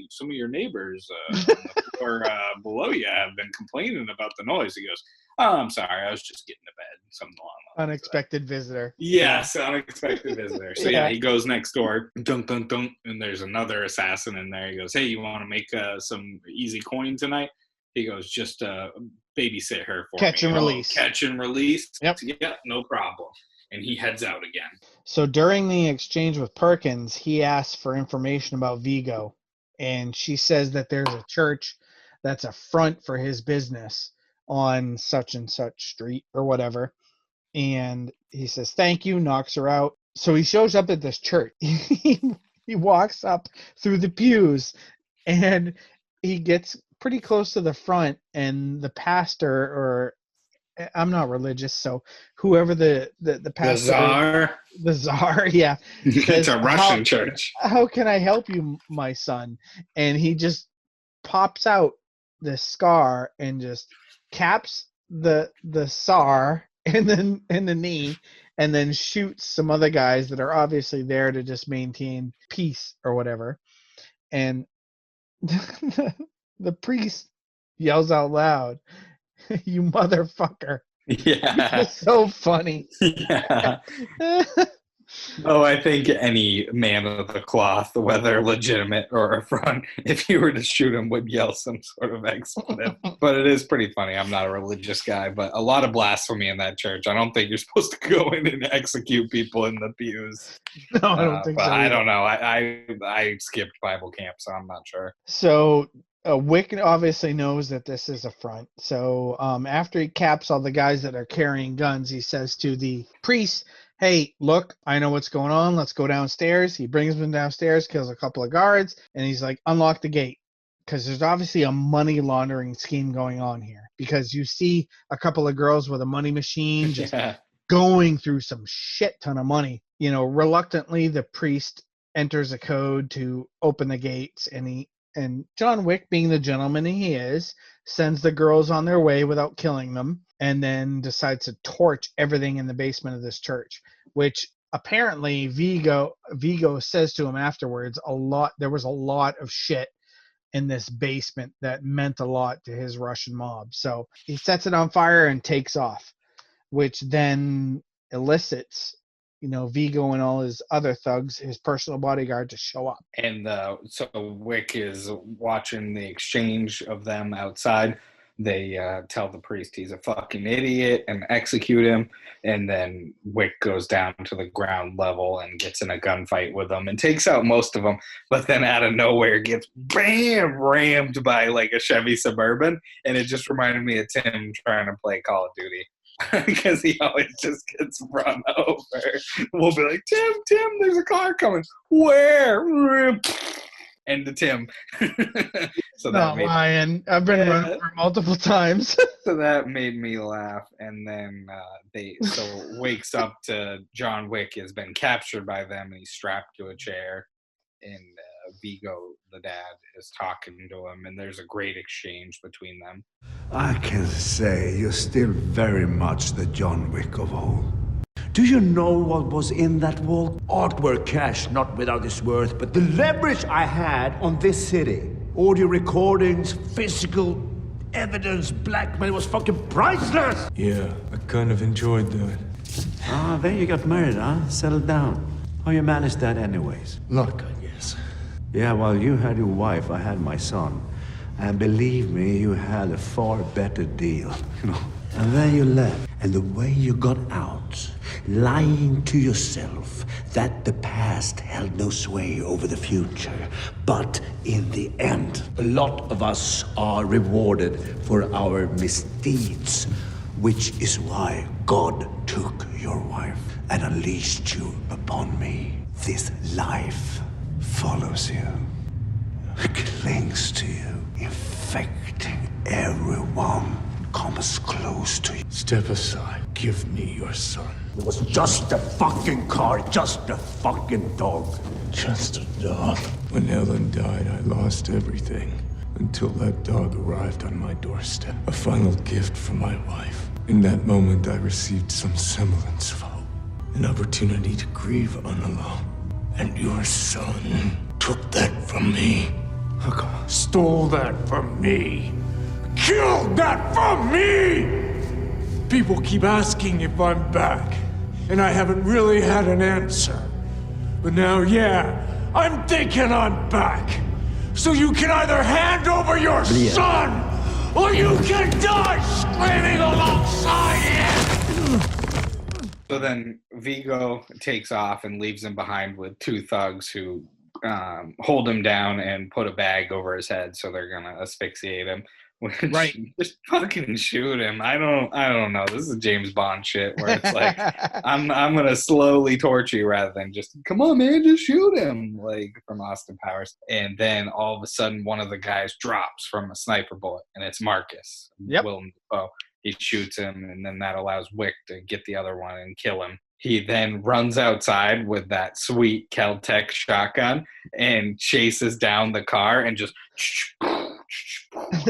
some of your neighbors on the floor below you have been complaining about the noise. He goes, oh, I'm sorry, I was just getting to bed. Something along those lines. Unexpected visitor. Yes, unexpected visitor. So yeah, he goes next door, dunk, dunk, dunk, and there's another assassin in there. He goes, hey, you want to make some easy coin tonight? He goes, just babysit her for Catch me. and release. Catch and release. Yep. Yeah, no problem. And he heads out again. So during the exchange with Perkins, he asks for information about Vigo. And she says that there's a church that's a front for his business on such and such street or whatever. And he says, thank you, knocks her out. So he shows up at this church. He walks up through the pews, and he gets pretty close to the front, and the pastor, or I'm not religious, so whoever the pastor, the czar, yeah, it's a Russian church. How can I help you, my son? And he just pops out this scar and just caps the Tsar and then in the knee, and then shoots some other guys that are obviously there to just maintain peace or whatever. And the priest yells out loud, you motherfucker. Yeah. It's so funny. Yeah. Oh, I think any man of the cloth, whether legitimate or a front, if you were to shoot him, would yell some sort of expletive. But it is pretty funny. I'm not a religious guy, but a lot of blasphemy in that church. I don't think you're supposed to go in and execute people in the pews. No, I don't think so. I don't know. I skipped Bible camp, so I'm not sure. So Wick obviously knows that this is a front. So after he caps all the guys that are carrying guns, he says to the priest, hey, look, I know what's going on. Let's go downstairs. He brings them downstairs, kills a couple of guards, and he's like, unlock the gate. Because there's obviously a money laundering scheme going on here. Because you see a couple of girls with a money machine just going through some shit ton of money. You know, reluctantly, the priest enters a code to open the gates, and John Wick, being the gentleman he is, sends the girls on their way without killing them, and then decides to torch everything in the basement of this church, which apparently Vigo says to him afterwards, there was a lot of shit in this basement that meant a lot to his Russian mob. So he sets it on fire and takes off, which then elicits, you know, Vigo and all his other thugs, his personal bodyguard, to show up. And so Wick is watching the exchange of them outside. They tell the priest he's a fucking idiot and execute him. And then Wick goes down to the ground level and gets in a gunfight with them and takes out most of them. But then out of nowhere gets rammed by like a Chevy Suburban. And it just reminded me of Tim trying to play Call of Duty. Because he always just gets run over. We'll be like, Tim, there's a car coming. Where? And to Tim. So that Ryan. I've been run over multiple times. So that made me laugh. And then wakes up to John Wick has been captured by them and he's strapped to a chair. And Vigo, the dad, is talking to him, and there's a great exchange between them. I can say you're still very much the John Wick of old. Do you know what was in that vault? Artwork cash, not without its worth, but the leverage I had on this city. Audio recordings, physical evidence, blackmail was fucking priceless! Yeah, I kind of enjoyed that. Ah, then you got married, huh? Settled down. How you managed that anyways? Luck, I guess. Yeah, while you had your wife, I had my son. And believe me, you had a far better deal, you know. And then you left. And the way you got out, lying to yourself that the past held no sway over the future. But in the end, a lot of us are rewarded for our misdeeds, which is why God took your wife and unleashed you upon me. This life follows you, clings to you, infecting everyone comes close to you. Step aside. Give me your son. It was just a fucking car, just a fucking dog. Just a dog. When Ellen died, I lost everything. Until that dog arrived on my doorstep. A final gift from my wife. In that moment, I received some semblance of hope. An opportunity to grieve unalone. And your son took that from me. Stole that from me. Killed that from me! People keep asking if I'm back, and I haven't really had an answer. But now, yeah, I'm thinking I'm back. So you can either hand over your son, or you can die screaming alongside him! So then Vigo takes off and leaves him behind with two thugs who hold him down and put a bag over his head, so they're gonna asphyxiate him. Right. Just fucking shoot him. I don't know. This is James Bond shit where it's like I'm gonna slowly torture you rather than just come on, man, just shoot him, like from Austin Powers. And then all of a sudden one of the guys drops from a sniper bullet and it's Marcus. Yep. Willem Dafoe. He shoots him and then that allows Wick to get the other one and kill him. He then runs outside with that sweet Kel-Tec shotgun and chases down the car and just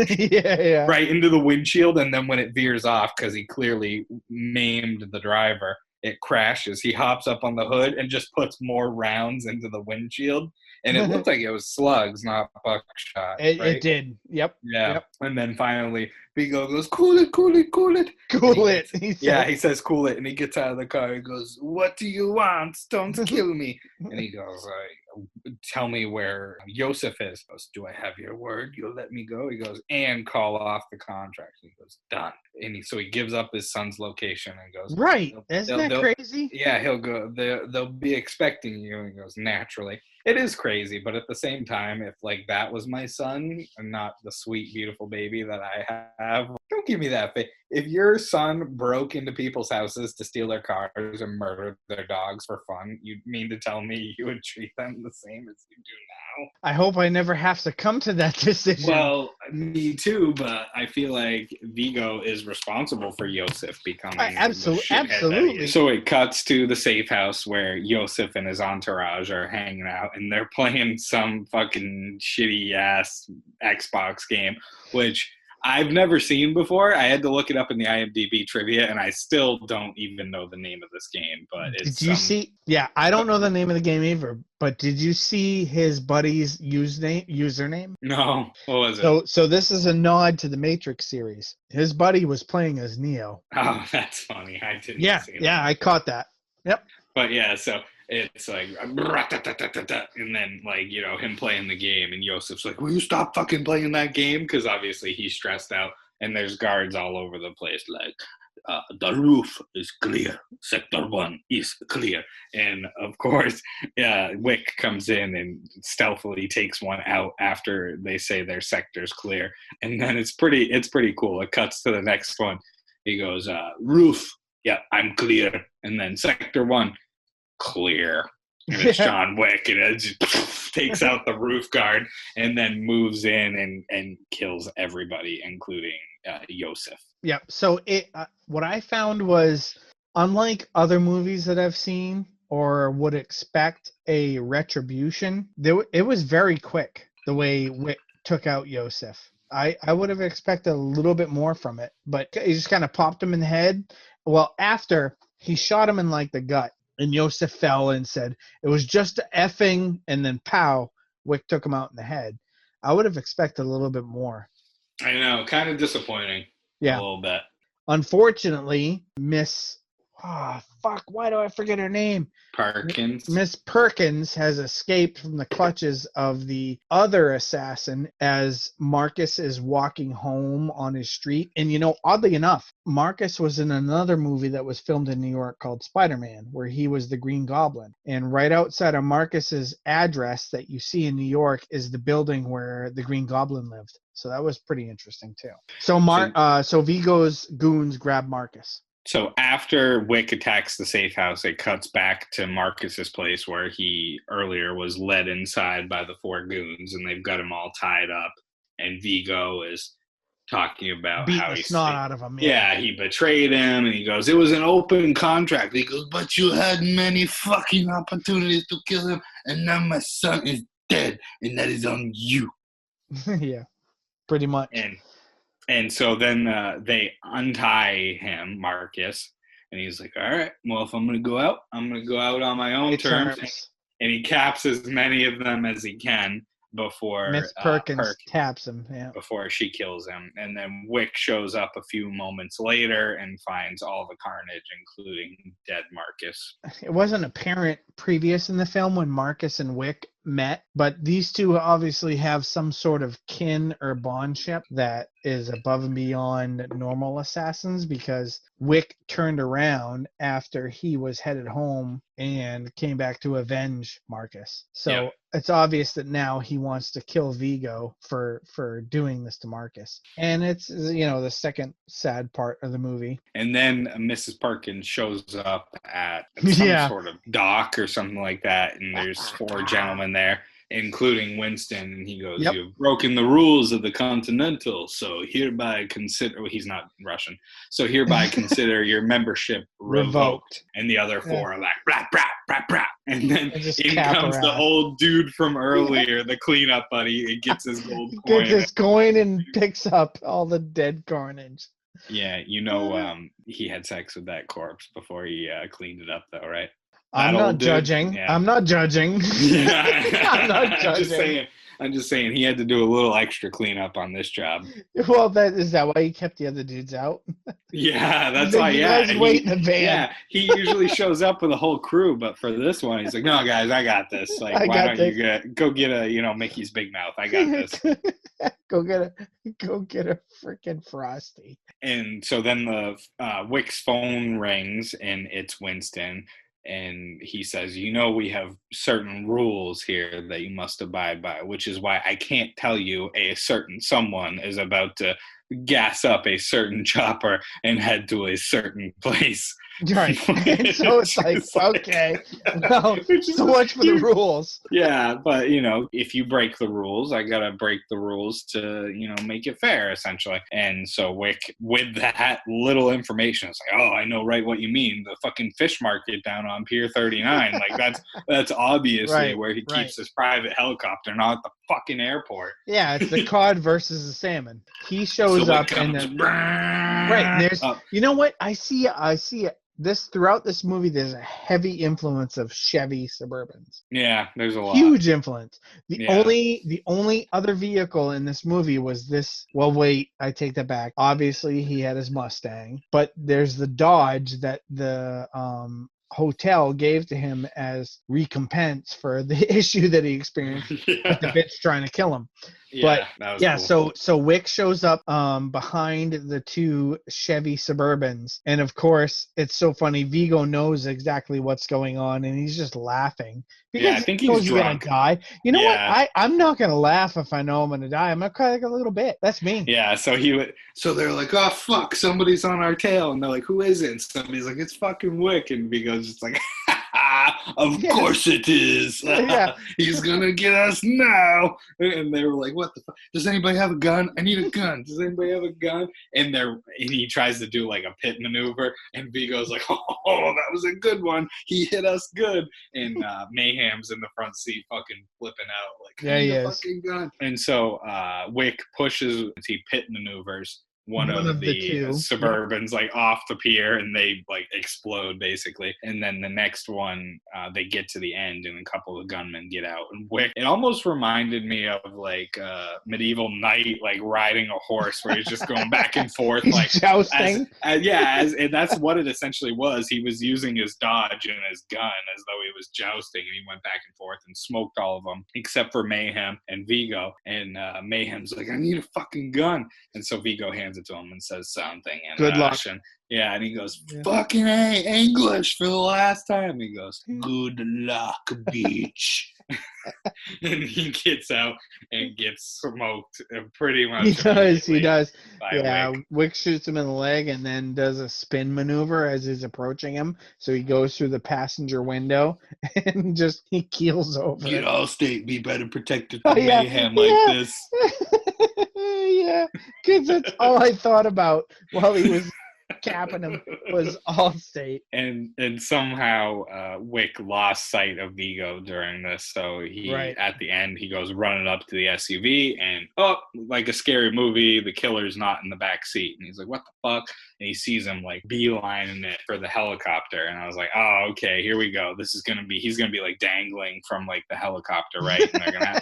yeah. right into the windshield. And then when it veers off, because he clearly maimed the driver, it crashes. He hops up on the hood and just puts more rounds into the windshield. And it looked like it was slugs, not buckshot. It did. Yep. Yeah. Yep. And then finally, Vigo goes, cool it, cool it, cool it. Cool it. He says, cool it. And he gets out of the car. He goes, what do you want? Don't kill me. And he goes, tell me where Yosef is. He goes, do I have your word? You'll let me go? He goes, and call off the contract. He goes, done. And so he gives up his son's location and goes, right. Isn't that crazy? Yeah, he'll go. They'll be expecting you, and he goes naturally. It is crazy, but at the same time, if like that was my son and not the sweet, beautiful baby that I have, don't give me that face. If your son broke into people's houses to steal their cars and murder their dogs for fun, you mean to tell me you would treat them the same as you do now? I hope I never have to come to that decision. Well, me too, but I feel like Vigo is responsible for Yosef becoming absolutely. So it cuts to the safe house where Yosef and his entourage are hanging out, and they're playing some fucking shitty ass Xbox game, which I've never seen before. I had to look it up in the IMDb trivia, and I still don't even know the name of this game. But it's did you see? Yeah, I don't know the name of the game either. But did you see his buddy's username? No. What was it? So this is a nod to the Matrix series. His buddy was playing as Neo. Oh, that's funny. I didn't. Yeah, see that. yeah, I caught that. Yep. But yeah, so it's like, and then like, you know, him playing the game, and Yosef's like, will you stop fucking playing that game? Because obviously he's stressed out, and there's guards all over the place like, the roof is clear, sector 1 is clear. And of course, Wick comes in and stealthily takes one out after they say their sector's clear, and then it's pretty cool. It cuts to the next one. He goes, roof, yeah, I'm clear. And then sector 1, clear. And it's John Wick, and it just takes out the roof guard and then moves in and kills everybody, including Yosef. Yeah. So what I found was, unlike other movies that I've seen or would expect a retribution, it was very quick the way Wick took out Yosef. I would have expected a little bit more from it, but he just kind of popped him in the head. Well, after he shot him in like the gut, and Yosef fell and said, it was just effing, and then pow, Wick took him out in the head. I would have expected a little bit more. I know, kind of disappointing. Yeah. A little bit. Unfortunately, why do I forget her name? Perkins. Miss Perkins has escaped from the clutches of the other assassin as Marcus is walking home on his street. And, you know, oddly enough, Marcus was in another movie that was filmed in New York called Spider-Man, where he was the Green Goblin. And right outside of Marcus's address that you see in New York is the building where the Green Goblin lived. So that was pretty interesting, too. So Vigo's goons grab Marcus. So after Wick attacks the safe house, it cuts back to Marcus's place where he earlier was led inside by the 4 goons, and they've got him all tied up. And Vigo is talking about beating how the he snot out of him. Yeah, he betrayed him, and he goes, it was an open contract. He goes, but you had many fucking opportunities to kill him, and now my son is dead, and that is on you. Yeah, pretty much. And so then they untie him, Marcus, and he's like, all right, well, if I'm going to go out, I'm going to go out on my own terms. And he caps as many of them as he can before Miss Perkins taps him. Yeah. Before she kills him. And then Wick shows up a few moments later and finds all the carnage, including dead Marcus. It wasn't apparent previous in the film when Marcus and Wick met, but these two obviously have some sort of kin or bondship that is above and beyond normal assassins, because Wick turned around after he was headed home and came back to avenge Marcus. So it's obvious that now he wants to kill Vigo for doing this to Marcus. And it's, you know, the second sad part of the movie. And then Mrs. Perkins shows up at some sort of dock or something like that, and there's 4 gentlemen there, including Winston, and he goes, you've broken the rules of the Continental, so hereby consider, he's not Russian, so hereby consider your membership revoked. And the other 4 are like, blah, blah, blah, blah. And then in comes the old dude from earlier, the cleanup buddy, and gets his gold coin. Gets his coin and picks up all the dead carnage. Yeah, you know, he had sex with that corpse before he cleaned it up, though, right? I'm not judging. Yeah. I'm not judging. Yeah. I'm not judging. I'm just saying he had to do a little extra cleanup on this job. Well, is that why he kept the other dudes out? Yeah, that's He's why. like, you Yeah, guys wait in the van. Yeah, he usually shows up with a whole crew, but for this one, he's like, "No, guys, I got this. Like, why don't you go get a Mickey's Big Mouth? I got this. Go get a freaking Frosty." And so then the Wick's phone rings, and it's Winston. And he says, we have certain rules here that you must abide by, which is why I can't tell you a certain someone is about to gas up a certain chopper and head to a certain place. Right. And so it's like, okay, well, so much for the rules. Yeah, but, if you break the rules, I got to break the rules to, make it fair, essentially. And so Wick, with that little information, it's like, oh, I know right what you mean. The fucking fish market down on Pier 39. Like, that's obviously where he keeps his private helicopter, not at the fucking airport. Yeah, it's the cod versus the salmon. He shows up and there's, you know what? I see it. This throughout this movie, there's a heavy influence of Chevy Suburbans. Yeah, there's a lot. Huge influence. The only other vehicle in this movie was this. Well, wait, I take that back. Obviously, he had his Mustang, but there's the Dodge that the hotel gave to him as recompense for the issue that he experienced with the bitch trying to kill him. Yeah, cool. So Wick shows up behind the two Chevy Suburbans, and of course it's so funny. Vigo knows exactly what's going on, and he's just laughing because I think he knows he's drunk. Gonna die. You know what? I'm not gonna laugh if I know I'm gonna die. I'm gonna cry like a little bit. That's me. Yeah. So they're like, oh fuck, somebody's on our tail, and they're like, who is it? And somebody's like, it's fucking Wick, and Vigo's just like, of course it is. He's gonna get us now. And they were like, what the fuck? Does anybody have a gun? I need a gun. Does anybody have a gun? And he tries to do like a pit maneuver, and Vigo's like, oh, that was a good one. He hit us good. And Mayhem's in the front seat fucking flipping out like, I need a fucking gun. And so Wick pushes, he pit maneuvers one of the Suburbans like off the pier, and they like explode basically. And then the next one, they get to the end, and a couple of gunmen get out. And Wick, it almost reminded me of like medieval knight like riding a horse, where he's just going back and forth like jousting. And that's what it essentially was. He was using his dodge and his gun as though he was jousting, and he went back and forth and smoked all of them except for Mayhem and Vigo. And Mayhem's like, I need a fucking gun. And so Vigo hands it to him and says something in good luck. Russian. Yeah, and he goes, fucking English for the last time. He goes, good luck, bitch. And he gets out and gets smoked pretty much. He does. Yeah, Wick. Wick shoots him in the leg and then does a spin maneuver as he's approaching him. So he goes through the passenger window and just he keels over. You'd all state be better protected from Mayhem like this. Yeah, because that's all I thought about while he was capping him was Allstate. And somehow Wick lost sight of Vigo during this, so he at the end he goes running up to the SUV, and like a scary movie, the killer's not in the back seat, and he's like, what the fuck? And he sees him like beelining it for the helicopter, and I was like, oh, okay, here we go. He's gonna be like dangling from like the helicopter, right? And they're gonna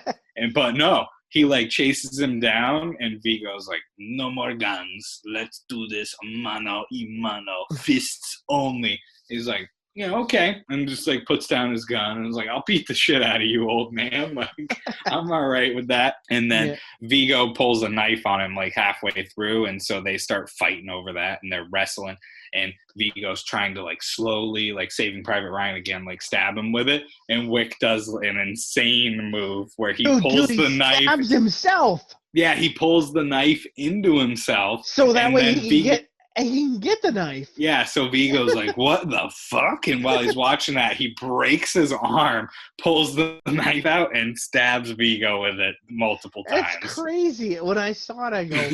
but no, he like chases him down, and Vigo's like, no more guns. Let's do this mano y mano, fists only. He's like, okay. And just like puts down his gun and is like, I'll beat the shit out of you, old man. Like, I'm all right with that. And then Vigo pulls a knife on him like halfway through. And so they start fighting over that, and they're wrestling. And Vigo's trying to like slowly, like Saving Private Ryan again, like stab him with it. And Wick does an insane move where he pulls the knife. Stabs himself. Yeah, he pulls the knife into himself. So that way he can get the knife. Yeah, so Vigo's like, what the fuck? And while he's watching that, he breaks his arm, pulls the knife out, and stabs Vigo with it multiple times. That's crazy. When I saw it, I go,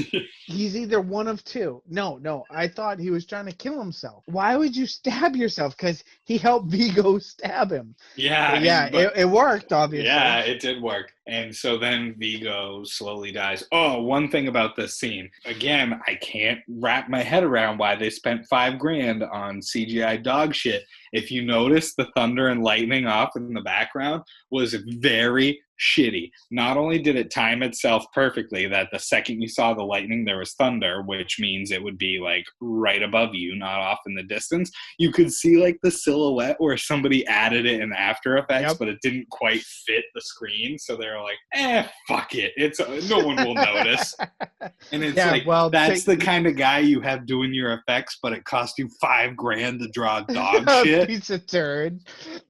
he's either one of two. No, I thought he was trying to kill himself. Why would you stab yourself? Because he helped Vigo stab him. Yeah. It worked, obviously. Yeah, it did work. And so then Vigo slowly dies. Oh, one thing about this scene. Again, I can't wrap my head around why they spent $5,000 on CGI dog shit. If you notice, the thunder and lightning off in the background was very, shitty. Not only did it time itself perfectly that the second you saw the lightning, there was thunder, which means it would be like right above you, not off in the distance. You could see like the silhouette where somebody added it in After Effects, but it didn't quite fit the screen. So they were like, fuck it. No one will notice. And it's that's the kind of guy you have doing your effects, but it cost you $5,000 to draw dog shit. Piece of turd.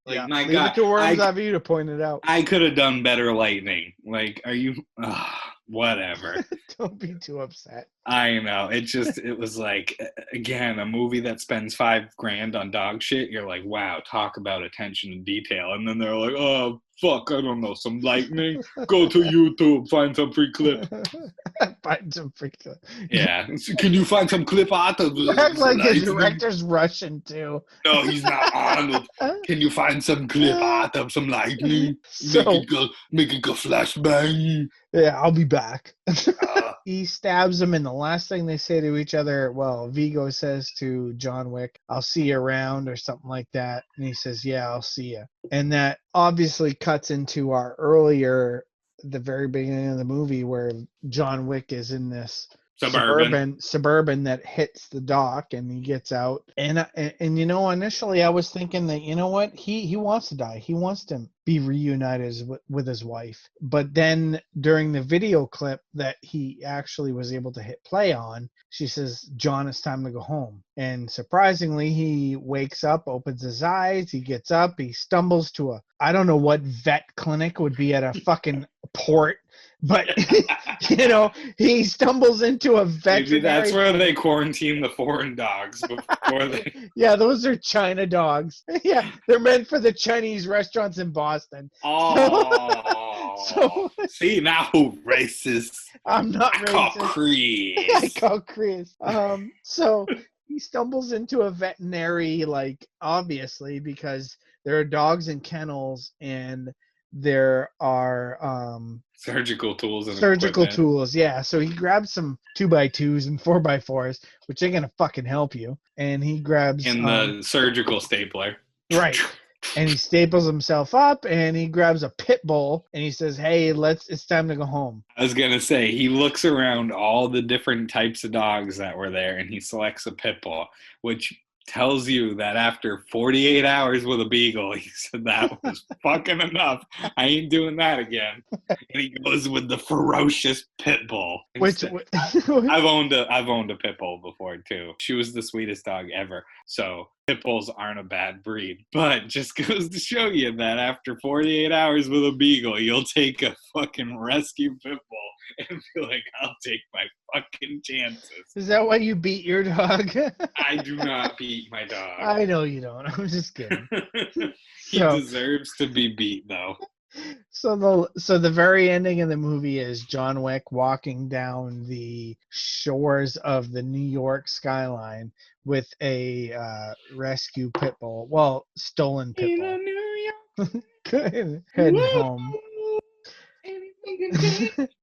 Like, my Leave God, it to Worms Avenue to point it out. I could have done better lightning. Like, are you? Whatever. Don't be too upset. I know. It was like, again, a movie that spends $5,000 on dog shit. You're like, wow, talk about attention to detail. And then they're like, oh, fuck, I don't know, some lightning. Go to YouTube, find some free clip. Find some free clip. Yeah. Can you find some clip art of Act like the director's Russian, too. No, he's not Arnold. Can you find some clip art of some lightning? Make it go flashbang. Yeah, I'll be back. He stabs him, and the last thing they say to each other, well, Vigo says to John Wick, I'll see you around, or something like that. And he says, yeah, I'll see you. And that obviously cuts into the very beginning of the movie where John Wick is in this suburban that hits the dock, and he gets out. And initially I was thinking that, you know what, he wants to die. He wants to be reunited with his wife. But then during the video clip that he actually was able to hit play on, she says, John, it's time to go home. And surprisingly, he wakes up, opens his eyes, he gets up, he stumbles to I don't know what vet clinic would be at a fucking port, but he stumbles into a veterinary. Maybe that's where they quarantine the foreign dogs before they. Yeah, those are China dogs. Yeah, they're meant for the Chinese restaurants in Boston. Oh, see now, racist. I'm not racist. I call Chris. So he stumbles into a veterinary, like, obviously, because there are dogs in kennels and there are surgical tools and tools. Yeah, so he grabs some 2x2s and 4x4s, which ain't gonna fucking help you. And he grabs the surgical stapler. Right. And he staples himself up, and he grabs a pit bull, and he says, hey, it's time to go home. I was going to say, he looks around all the different types of dogs that were there, and he selects a pit bull, which tells you that after 48 hours with a beagle, he said that was fucking enough. I ain't doing that again. And he goes with the ferocious pit bull. I've owned a pit bull before too. She was the sweetest dog ever. So pit bulls aren't a bad breed, but just goes to show you that after 48 hours with a beagle, you'll take a fucking rescue pit bull and be like, I'll take my fucking chances. Is that why you beat your dog? I do not beat my dog. I know you don't. I'm just kidding. He deserves to be beat, though. So the very ending of the movie is John Wick walking down the shores of the New York skyline with a rescue pit bull. Well, stolen pit bull. New York. Good. Heading home.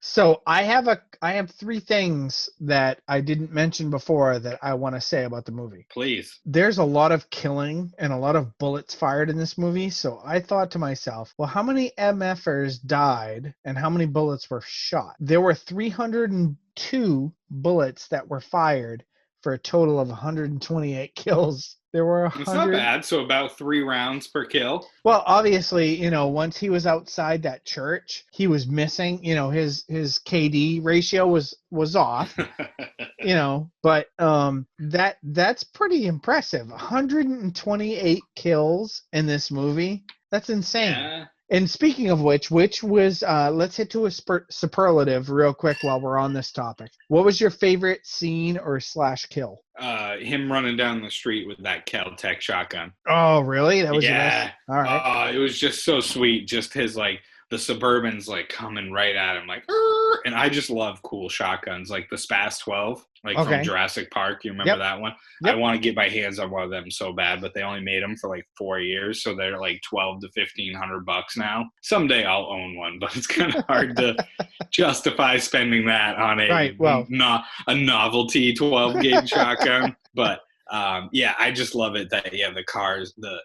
So I have three things that I didn't mention before that I want to say about the movie. Please. There's a lot of killing and a lot of bullets fired in this movie. So I thought to myself, well, how many MFers died and how many bullets were shot? There were 302 bullets that were fired for a total of 128 kills. There were 100. It's not bad. So about 3 rounds per kill. Well, obviously, once he was outside that church, he was missing. His KD ratio was off. But that's pretty impressive. 128 kills in this movie. That's insane. Yeah. And speaking of which was, let's hit to a superlative real quick while we're on this topic. What was your favorite scene or / kill? Him running down the street with that Kel-Tec shotgun. Oh, really? That was your yeah. best? All right. It was just so sweet. Just his, the Suburbans, coming right at him, and I just love cool shotguns, like the Spas 12, from Jurassic Park. You remember that one? Yep. I want to get my hands on one of them so bad, but they only made them for 4 years, so they're $1,200 to $1,500 now. Someday I'll own one, but it's kind of hard to justify spending that on a novelty 12 gauge shotgun. But Yeah, I just love it that the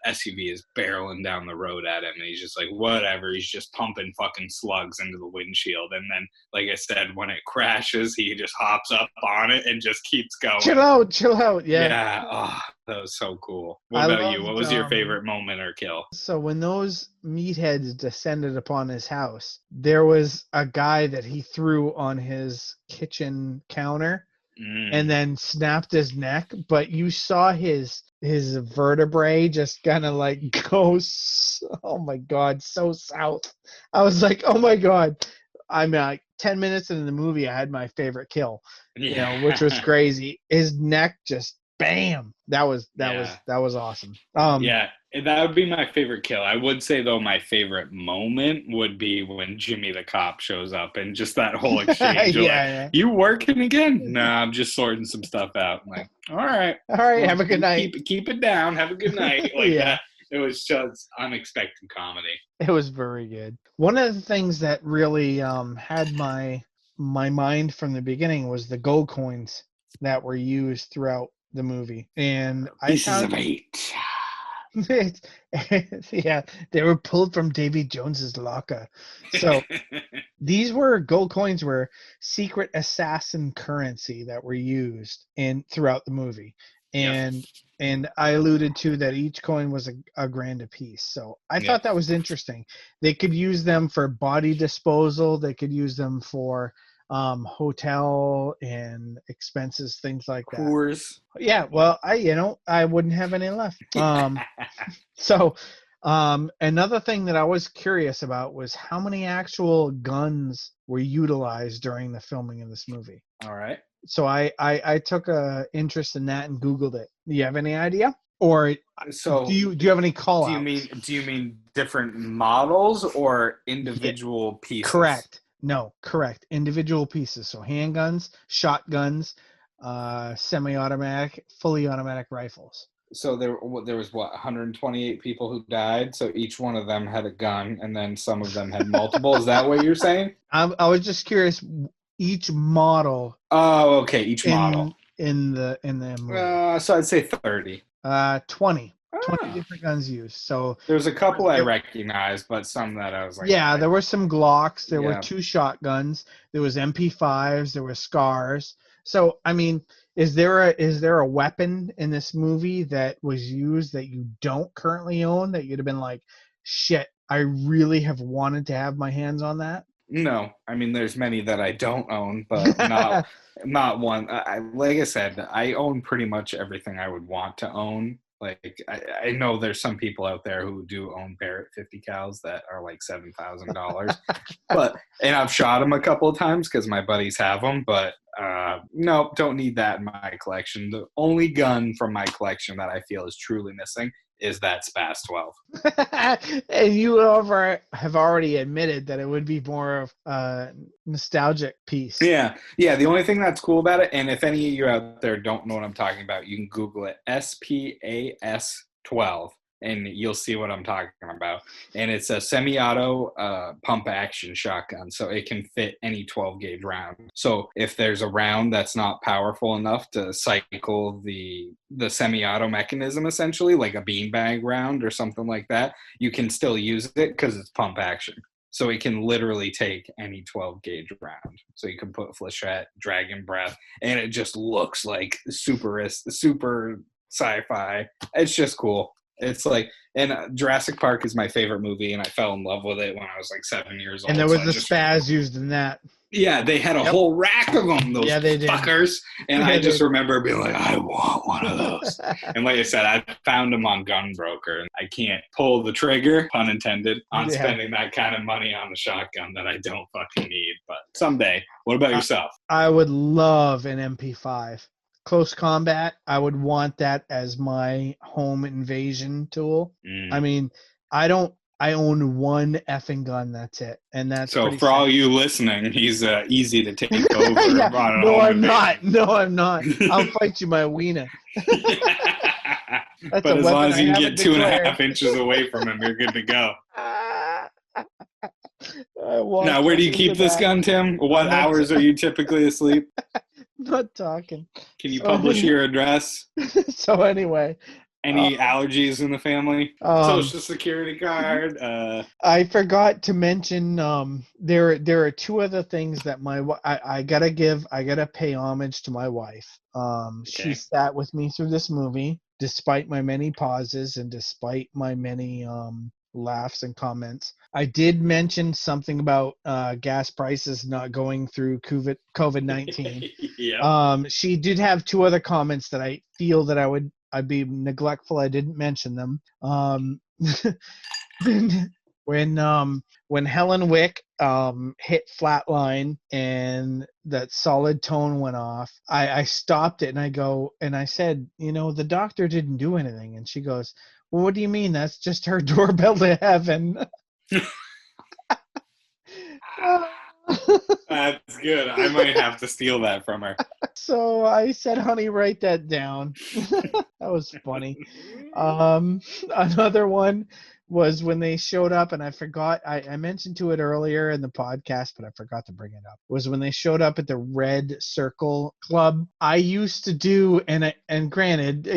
SUV is barreling down the road at him, and he's just like, whatever. He's just pumping fucking slugs into the windshield, and then, like I said, when it crashes, he just hops up on it and just keeps going. Chill out. Yeah. Yeah. Oh, that was so cool. What about you? What was your favorite moment or kill? So when those meatheads descended upon his house, there was a guy that he threw on his kitchen counter and then snapped his neck, but you saw his vertebrae just kind of like go, oh my God, so south. I was like, oh my God. I'm like 10 minutes into the movie, I had my favorite kill, which was crazy. His neck just bam. That was awesome. Yeah, that would be my favorite kill. I would say though, my favorite moment would be when Jimmy the cop shows up and just that whole exchange. Yeah. You working again? Nah, I'm just sorting some stuff out. I'm like, all right, well, have a good night. Keep it down. Have a good night. Like that. It was just unexpected comedy. It was very good. One of the things that really had my mind from the beginning was the gold coins that were used throughout the movie, and Pieces of 8. Yeah, they were pulled from Davy Jones's locker. So these gold coins were secret assassin currency that were used throughout the movie, and I alluded to that each coin was a grand a piece. So I thought that was interesting. They could use them for body disposal. They could use them for hotel and expenses, things like that. Coors. Yeah, well, I wouldn't have any left. So another thing that I was curious about was how many actual guns were utilized during the filming of this movie. All right. So I took a interest in that and Googled it. Do you have any idea? Or do you have any call-outs? Do you mean different models or individual pieces? Correct. No, correct. Individual pieces. So handguns, shotguns, semi-automatic, fully automatic rifles. So there was 128 people who died. So each one of them had a gun, and then some of them had multiple. Is that what you're saying? I was just curious. Each model. Oh, okay. Each model in the movie. So I'd say 30. 20. 20 different guns used. So there's a couple I recognized, but some that I was like, there were some Glocks. There were 2 shotguns. There was MP5s. There were Scars. So I mean, is there a weapon in this movie that was used that you don't currently own that you'd have been like, shit, I really have wanted to have my hands on that? No, I mean, there's many that I don't own, but not one. Like I said, I own pretty much everything I would want to own. Like, I know there's some people out there who do own Barrett 50 cals that are like $7,000, and I've shot them a couple of times because my buddies have them, but no, don't need that in my collection. The only gun from my collection that I feel is truly missing is that Spaz 12. And you have already admitted that it would be more of a nostalgic piece. Yeah. The only thing that's cool about it, and if any of you out there don't know what I'm talking about, you can Google it, SPAS 12, and you'll see what I'm talking about. And it's a semi-auto pump action shotgun, so it can fit any 12 gauge round. So if there's a round that's not powerful enough to cycle the semi-auto mechanism, essentially like a beanbag round or something like that, you can still use it because it's pump action. So it can literally take any 12 gauge round. So you can put flechette, dragon breath, and it just looks like super sci-fi. It's just cool. It's like, and Jurassic Park is my favorite movie, and I fell in love with it when I was like 7 years old. And there was the Spaz used in that. Yeah, they had a whole rack of them, those fuckers. And I just remember being like, I want one of those. And like I said, I found them on Gunbroker, and I can't pull the trigger, pun intended, on spending that kind of money on a shotgun that I don't fucking need. But someday. What about yourself? I would love an MP5. Close combat, I would want that as my home invasion tool. I mean, I own one effing gun, that's it. And that's so for all you listening, he's easy to take over. No, I'm not. I'll fight you my wiener. But as long as you can get 2.5 inches away from him, you're good to go. Now, where do you keep this gun, Tim? What hours are you typically asleep? not talking. Can you publish your address? So anyway. Any allergies in the family? Social security card? I forgot to mention there are two other things that I gotta pay homage to my wife. She sat with me through this movie despite my many pauses and despite my many laughs and comments. I did mention something about gas prices not going through COVID-19. Yeah. She did have two other comments that I feel that I'd be neglectful I didn't mention them. When Helen Wick hit flatline and that solid tone went off, I stopped it and I said, the doctor didn't do anything. And she goes, well, what do you mean? That's just her doorbell to heaven. That's good. I might have to steal that from her. So I said, honey, write that down. That was funny. Another one was when they showed up, and I forgot, I mentioned to it earlier in the podcast, but I forgot to bring it up, was when they showed up at the Red Circle Club. I used to do, and granted,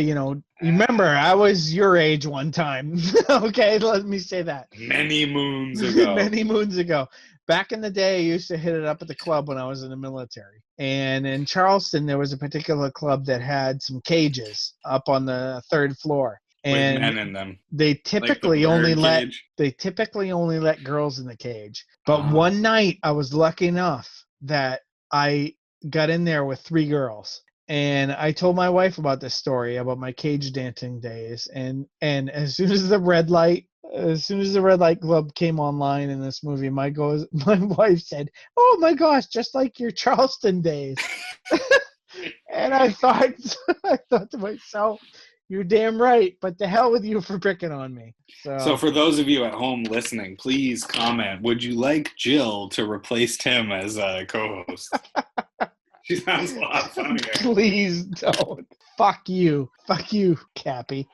remember, I was your age one time. Okay, let me say that. Many moons ago. Many moons ago. Back in the day, I used to hit it up at the club when I was in the military. And in Charleston, there was a particular club that had some cages up on the third floor. And with men in them. They typically only let girls in the cage. But one night I was lucky enough that I got in there with 3 girls. And I told my wife about this story about my cage dancing days. And as soon as the red light club came online in this movie, my wife said, "Oh my gosh, just like your Charleston days." And I thought to myself, you're damn right, but the hell with you for picking on me. So for those of you at home listening, please comment, would you like Jill to replace Tim as a co-host? She sounds a lot funnier. Please don't. Fuck you, Cappy.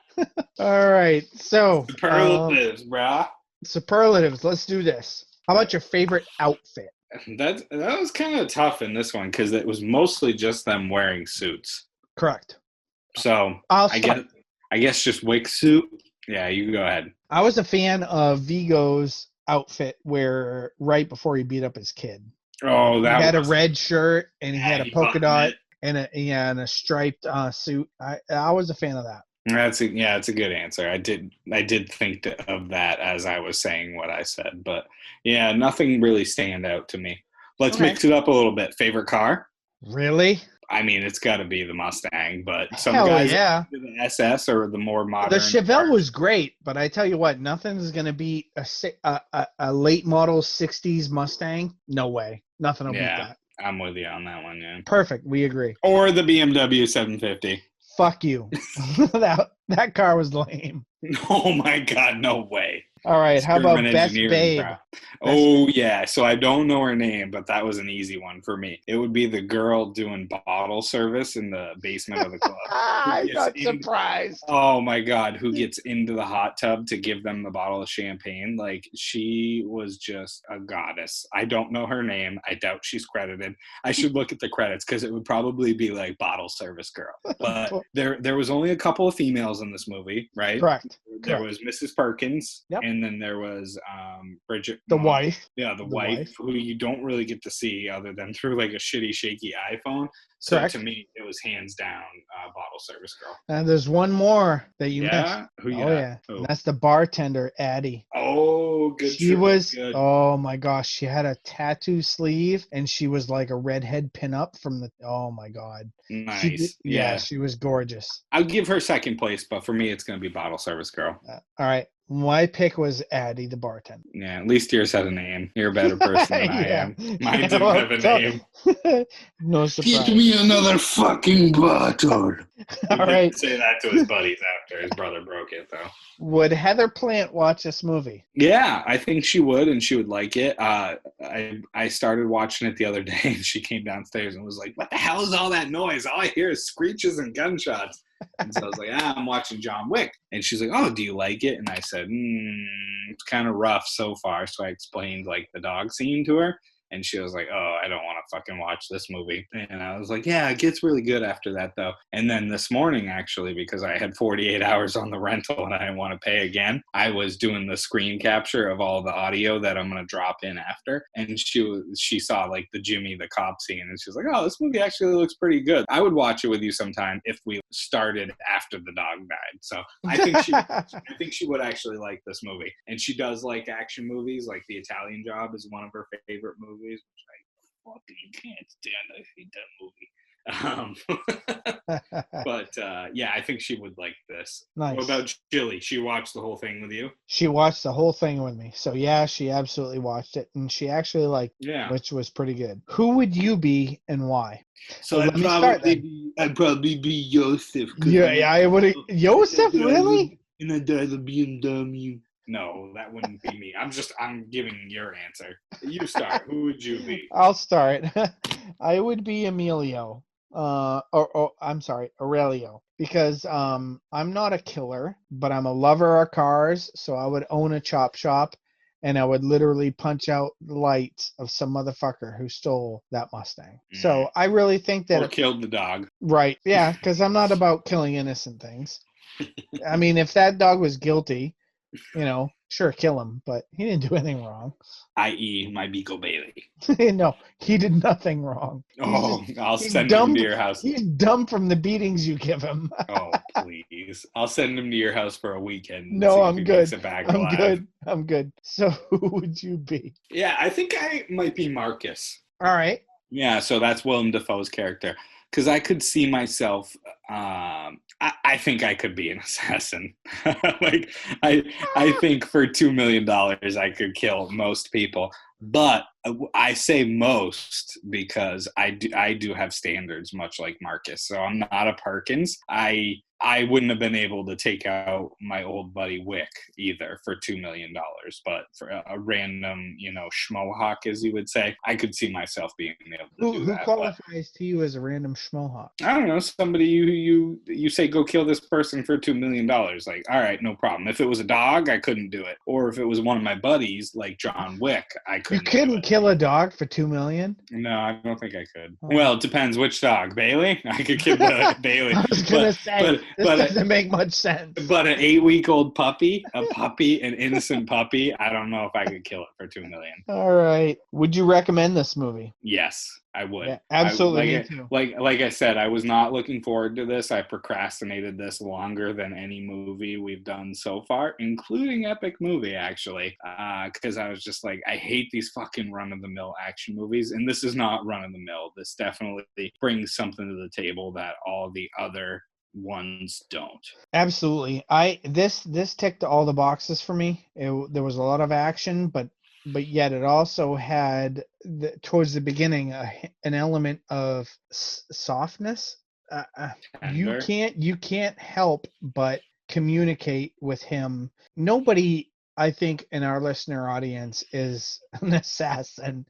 All right, so superlatives, brah. Superlatives. Let's do this. How about your favorite outfit? That was kind of tough in this one because it was mostly just them wearing suits. Correct. So I guess just Wick suit. Yeah, you go ahead. I was a fan of Vigo's outfit where right before he beat up his kid. Oh, he had a red shirt and he had a polka dot and a striped suit. I was a fan of that. It's a good answer. I did think of that as I was saying what I said, but yeah, nothing really stand out to me. Let's mix it up a little bit. Favorite car? Really? I mean, it's got to be the Mustang, but some guys the SS or the more modern. The Chevelle was great, but I tell you what, nothing's gonna beat a late model ~60s Mustang. No way, nothing will beat that. I'm with you on that one. Yeah, perfect. We agree. Or the BMW 750. Fuck you. that car was lame. Oh my God, no way. All right, how about Best Babe? Yeah, so I don't know her name, but that was an easy one for me. It would be the girl doing bottle service in the basement of the club. I'm not surprised. Oh my God, who gets into the hot tub to give them the bottle of champagne? Like, she was just a goddess. I don't know her name. I doubt she's credited. I should look at the credits because it would probably be like bottle service girl. But there was only a couple of females in this movie, right? Correct. There was Mrs. Perkins, and then there was Bridget. The wife. Yeah, the wife, who you don't really get to see other than through like a shitty, shaky iPhone. So to me, it was hands down bottle service girl. And there's one more that you missed. Who you Who? That's the bartender, Addie. Oh, good. She was, oh my gosh, she had a tattoo sleeve and she was like a redhead pinup from the, oh my God. Nice. She was gorgeous. I'll give her second place, but for me, it's going to be bottle service girl. All right. My pick was Addie, the bartender. Yeah, at least yours had a name. You're a better person than I am. Mine didn't have a name. No surprise. Get me another fucking bottle. All right. Say that to his buddies after his brother broke it, though. Would Heather Plant watch this movie? Yeah, I think she would, and she would like it. I started watching it the other day, and she came downstairs and was like, "What the hell is all that noise? All I hear is screeches and gunshots." And so I was like, I'm watching John Wick. And she's like, oh, do you like it? And I said, it's kind of rough so far. So I explained like the dog scene to her. And she was like, oh, I don't want to fucking watch this movie. And I was like, yeah, it gets really good after that, though. And then this morning, actually, because I had 48 hours on the rental and I didn't want to pay again, I was doing the screen capture of all the audio that I'm going to drop in after. And she saw like the Jimmy the cop scene, and she was like, oh, this movie actually looks pretty good. I would watch it with you sometime if we started after the dog died. So I think she would actually like this movie. And she does like action movies. Like The Italian Job is one of her favorite movies, which I fucking can't stand. I hate that movie. But yeah, I think she would like this. Nice. What about Chili? She watched the whole thing with you? She watched the whole thing with me. So yeah, she absolutely watched it, and she actually liked it, which was pretty good. Who would you be and why? So I'd probably be Joseph. Yeah, I would. Joseph, really? And I'd drive a BMW. No, that wouldn't be me. I'm giving your answer. You start. Who would you be? I'll start. I would be Emilio. I'm sorry, Aurelio. Because I'm not a killer, but I'm a lover of cars. So I would own a chop shop, and I would literally punch out the lights of some motherfucker who stole that Mustang. So I really think that... Or killed the dog. Right. Yeah, because I'm not about killing innocent things. I mean, if that dog was guilty, sure, kill him, but he didn't do anything wrong. I.e. my Beagle Bailey. No, he did nothing wrong. I'll send him to your house. He's dumb from the beatings you give him. Oh, please. I'll send him to your house for a weekend. No, I'm good. I'm good. So who would you be? Yeah, I think I might be Marcus. All right. Yeah, so that's Willem Dafoe's character. Because I could see myself, I think I could be an assassin. Like, I think for $2 million, I could kill most people. But I say most because I do have standards, much like Marcus. So I'm not a Perkins. I wouldn't have been able to take out my old buddy Wick either for $2 million. But for a random, schmohawk, as you would say, I could see myself being able to do that. Who qualifies to you as a random schmohawk? I don't know. Somebody you say, go kill this person for $2 million. Like, all right, no problem. If it was a dog, I couldn't do it. Or if it was one of my buddies, like John Wick, I couldn't. You couldn't kill a dog for $2 million? No, I don't think I could. Oh. Well, it depends which dog. Bailey? I could kill Bailey. I was going to say, this doesn't make much sense. But an 8-week-old puppy, an innocent puppy, I don't know if I could kill it for $2 million. All right. Would you recommend this movie? Yes, I would. Yeah, absolutely. Me too. Like I said, I was not looking forward to this. I procrastinated this longer than any movie we've done so far, including Epic Movie, actually, because I was just like, I hate these fucking run-of-the-mill action movies, and this is not run-of-the-mill. This definitely brings something to the table that all the other ones don't. Absolutely. This ticked all the boxes for me. There was a lot of action, but yet it also had towards the beginning an element of softness. You can't help but communicate with him. Nobody, I think, in our listener audience is an assassin,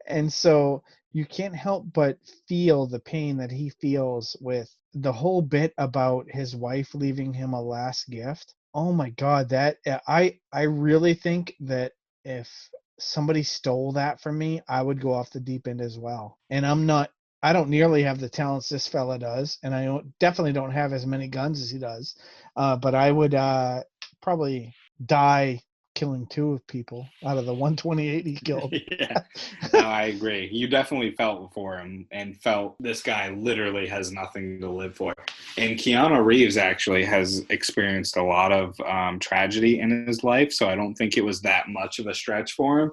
and so you can't help but feel the pain that he feels with the whole bit about his wife leaving him a last gift. Oh my God, that I really think that if somebody stole that from me, I would go off the deep end as well. And I don't nearly have the talents this fella does, and I definitely don't have as many guns as he does. But I would probably die killing 2 people out of the 128 he killed. Yeah, no, I agree. You definitely felt for him and felt this guy literally has nothing to live for. And Keanu Reeves actually has experienced a lot of tragedy in his life, so I don't think it was that much of a stretch for him.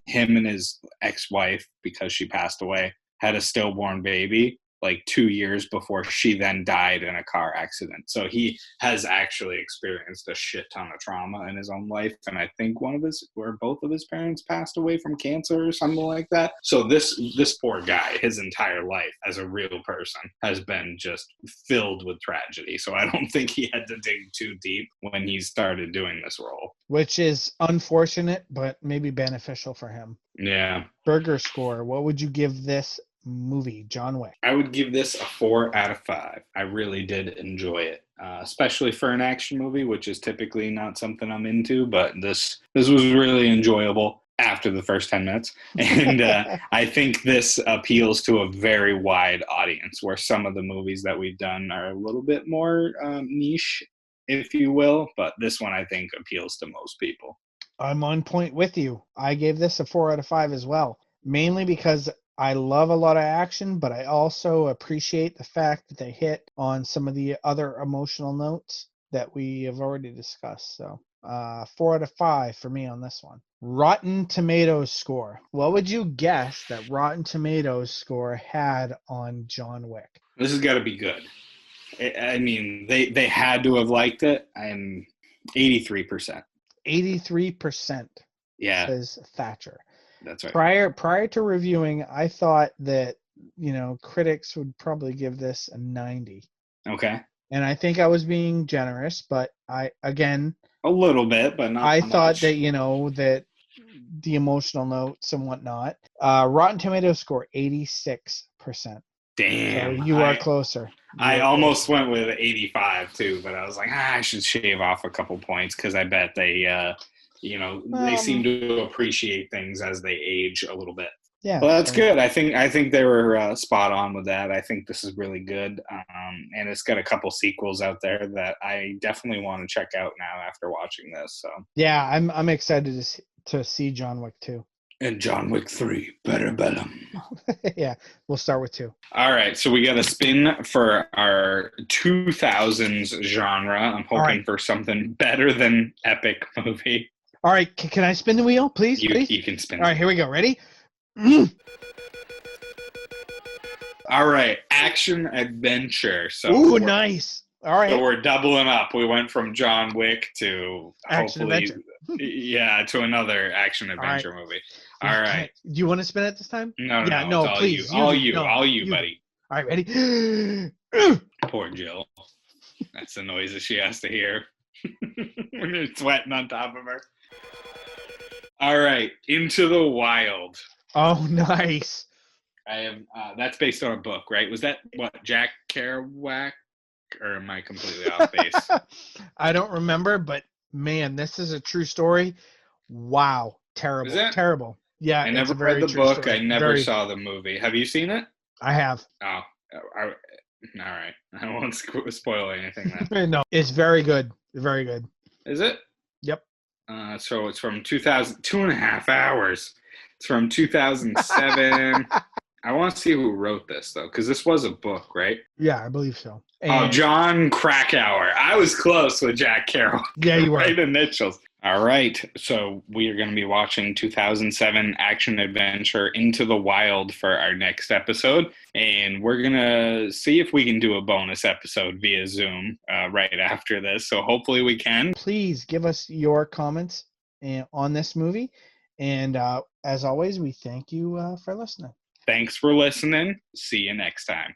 Him and his ex-wife, because she passed away, had a stillborn baby like 2 years before she then died in a car accident. So he has actually experienced a shit ton of trauma in his own life. And I think one of his or both of his parents passed away from cancer or something like that. So this poor guy, his entire life as a real person has been just filled with tragedy. So I don't think he had to dig too deep when he started doing this role. Which is unfortunate, but maybe beneficial for him. Yeah. Burger score. What would you give this movie, John Wick? I would give this a 4 out of 5. I really did enjoy it, especially for an action movie, which is typically not something I'm into, but this was really enjoyable. after the first 10 minutes. And I think this appeals to a very wide audience, where some of the movies that we've done are a little bit more niche, if you will. But this one, I think, appeals to most people. I'm on point with you. I gave this a 4 out of 5 as well, mainly because I love a lot of action, but I also appreciate the fact that they hit on some of the other emotional notes that we have already discussed. So 4 out of 5 for me on this one. Rotten Tomatoes score. What would you guess that Rotten Tomatoes score had on John Wick? This has got to be good. I mean, they had to have liked it. I'm 83%. 83%. Yeah, Says Thatcher. that's right. Prior to reviewing, I thought that, critics would probably give this a 90. Okay. And I think I was being generous, but I, again, a little bit, but not I much. thought that, that the emotional notes and whatnot. Rotten Tomatoes score 86%. Damn. So you are closer. I almost went with 85 too, but I was like, I should shave off a couple points, because I bet they, they seem to appreciate things as they age a little bit. Yeah. Well, that's good. I think they were spot on with that. I think this is really good, and it's got a couple sequels out there that I definitely want to check out now after watching this. So yeah, I'm excited to see John Wick 2. And John Wick 3, better bellum. Yeah, we'll start with 2. All right, so we got a spin for our 2000s genre. I'm hoping for something better than epic movie. All right, can I spin the wheel, please? You can spin. All right, here we go. Ready? All right, action adventure. So ooh, nice. All right. So we're doubling up. We went from John Wick to action hopefully, to another action adventure movie. All right. Do you want to spin it this time? No, please. All you, buddy. All right, ready? Poor Jill. That's the noise that she has to hear when you're sweating on top of her. All right, Into the Wild. Oh, nice. I have. That's based on a book, right? Was that what, Jack Kerouac, or am I completely off base? I don't remember, but man, this is a true story. Wow, terrible, Is it? Terrible. Yeah, I never read the book. I never saw the movie. Have you seen it? I have. Oh, all right. I won't spoil anything then. No, it's very good. Very good. Is it? Yep. So it's from 2000, 2.5 hours. It's from 2007. I want to see who wrote this, though, because this was a book, right? Yeah, I believe so. And John Krakauer. I was close with Jack Kerouac. Yeah, you were. Right initials. All right. So we are going to be watching 2007 action adventure Into the Wild for our next episode. And we're going to see if we can do a bonus episode via Zoom right after this. So hopefully we can. Please give us your comments on this movie. And as always, we thank you for listening. Thanks for listening. See you next time.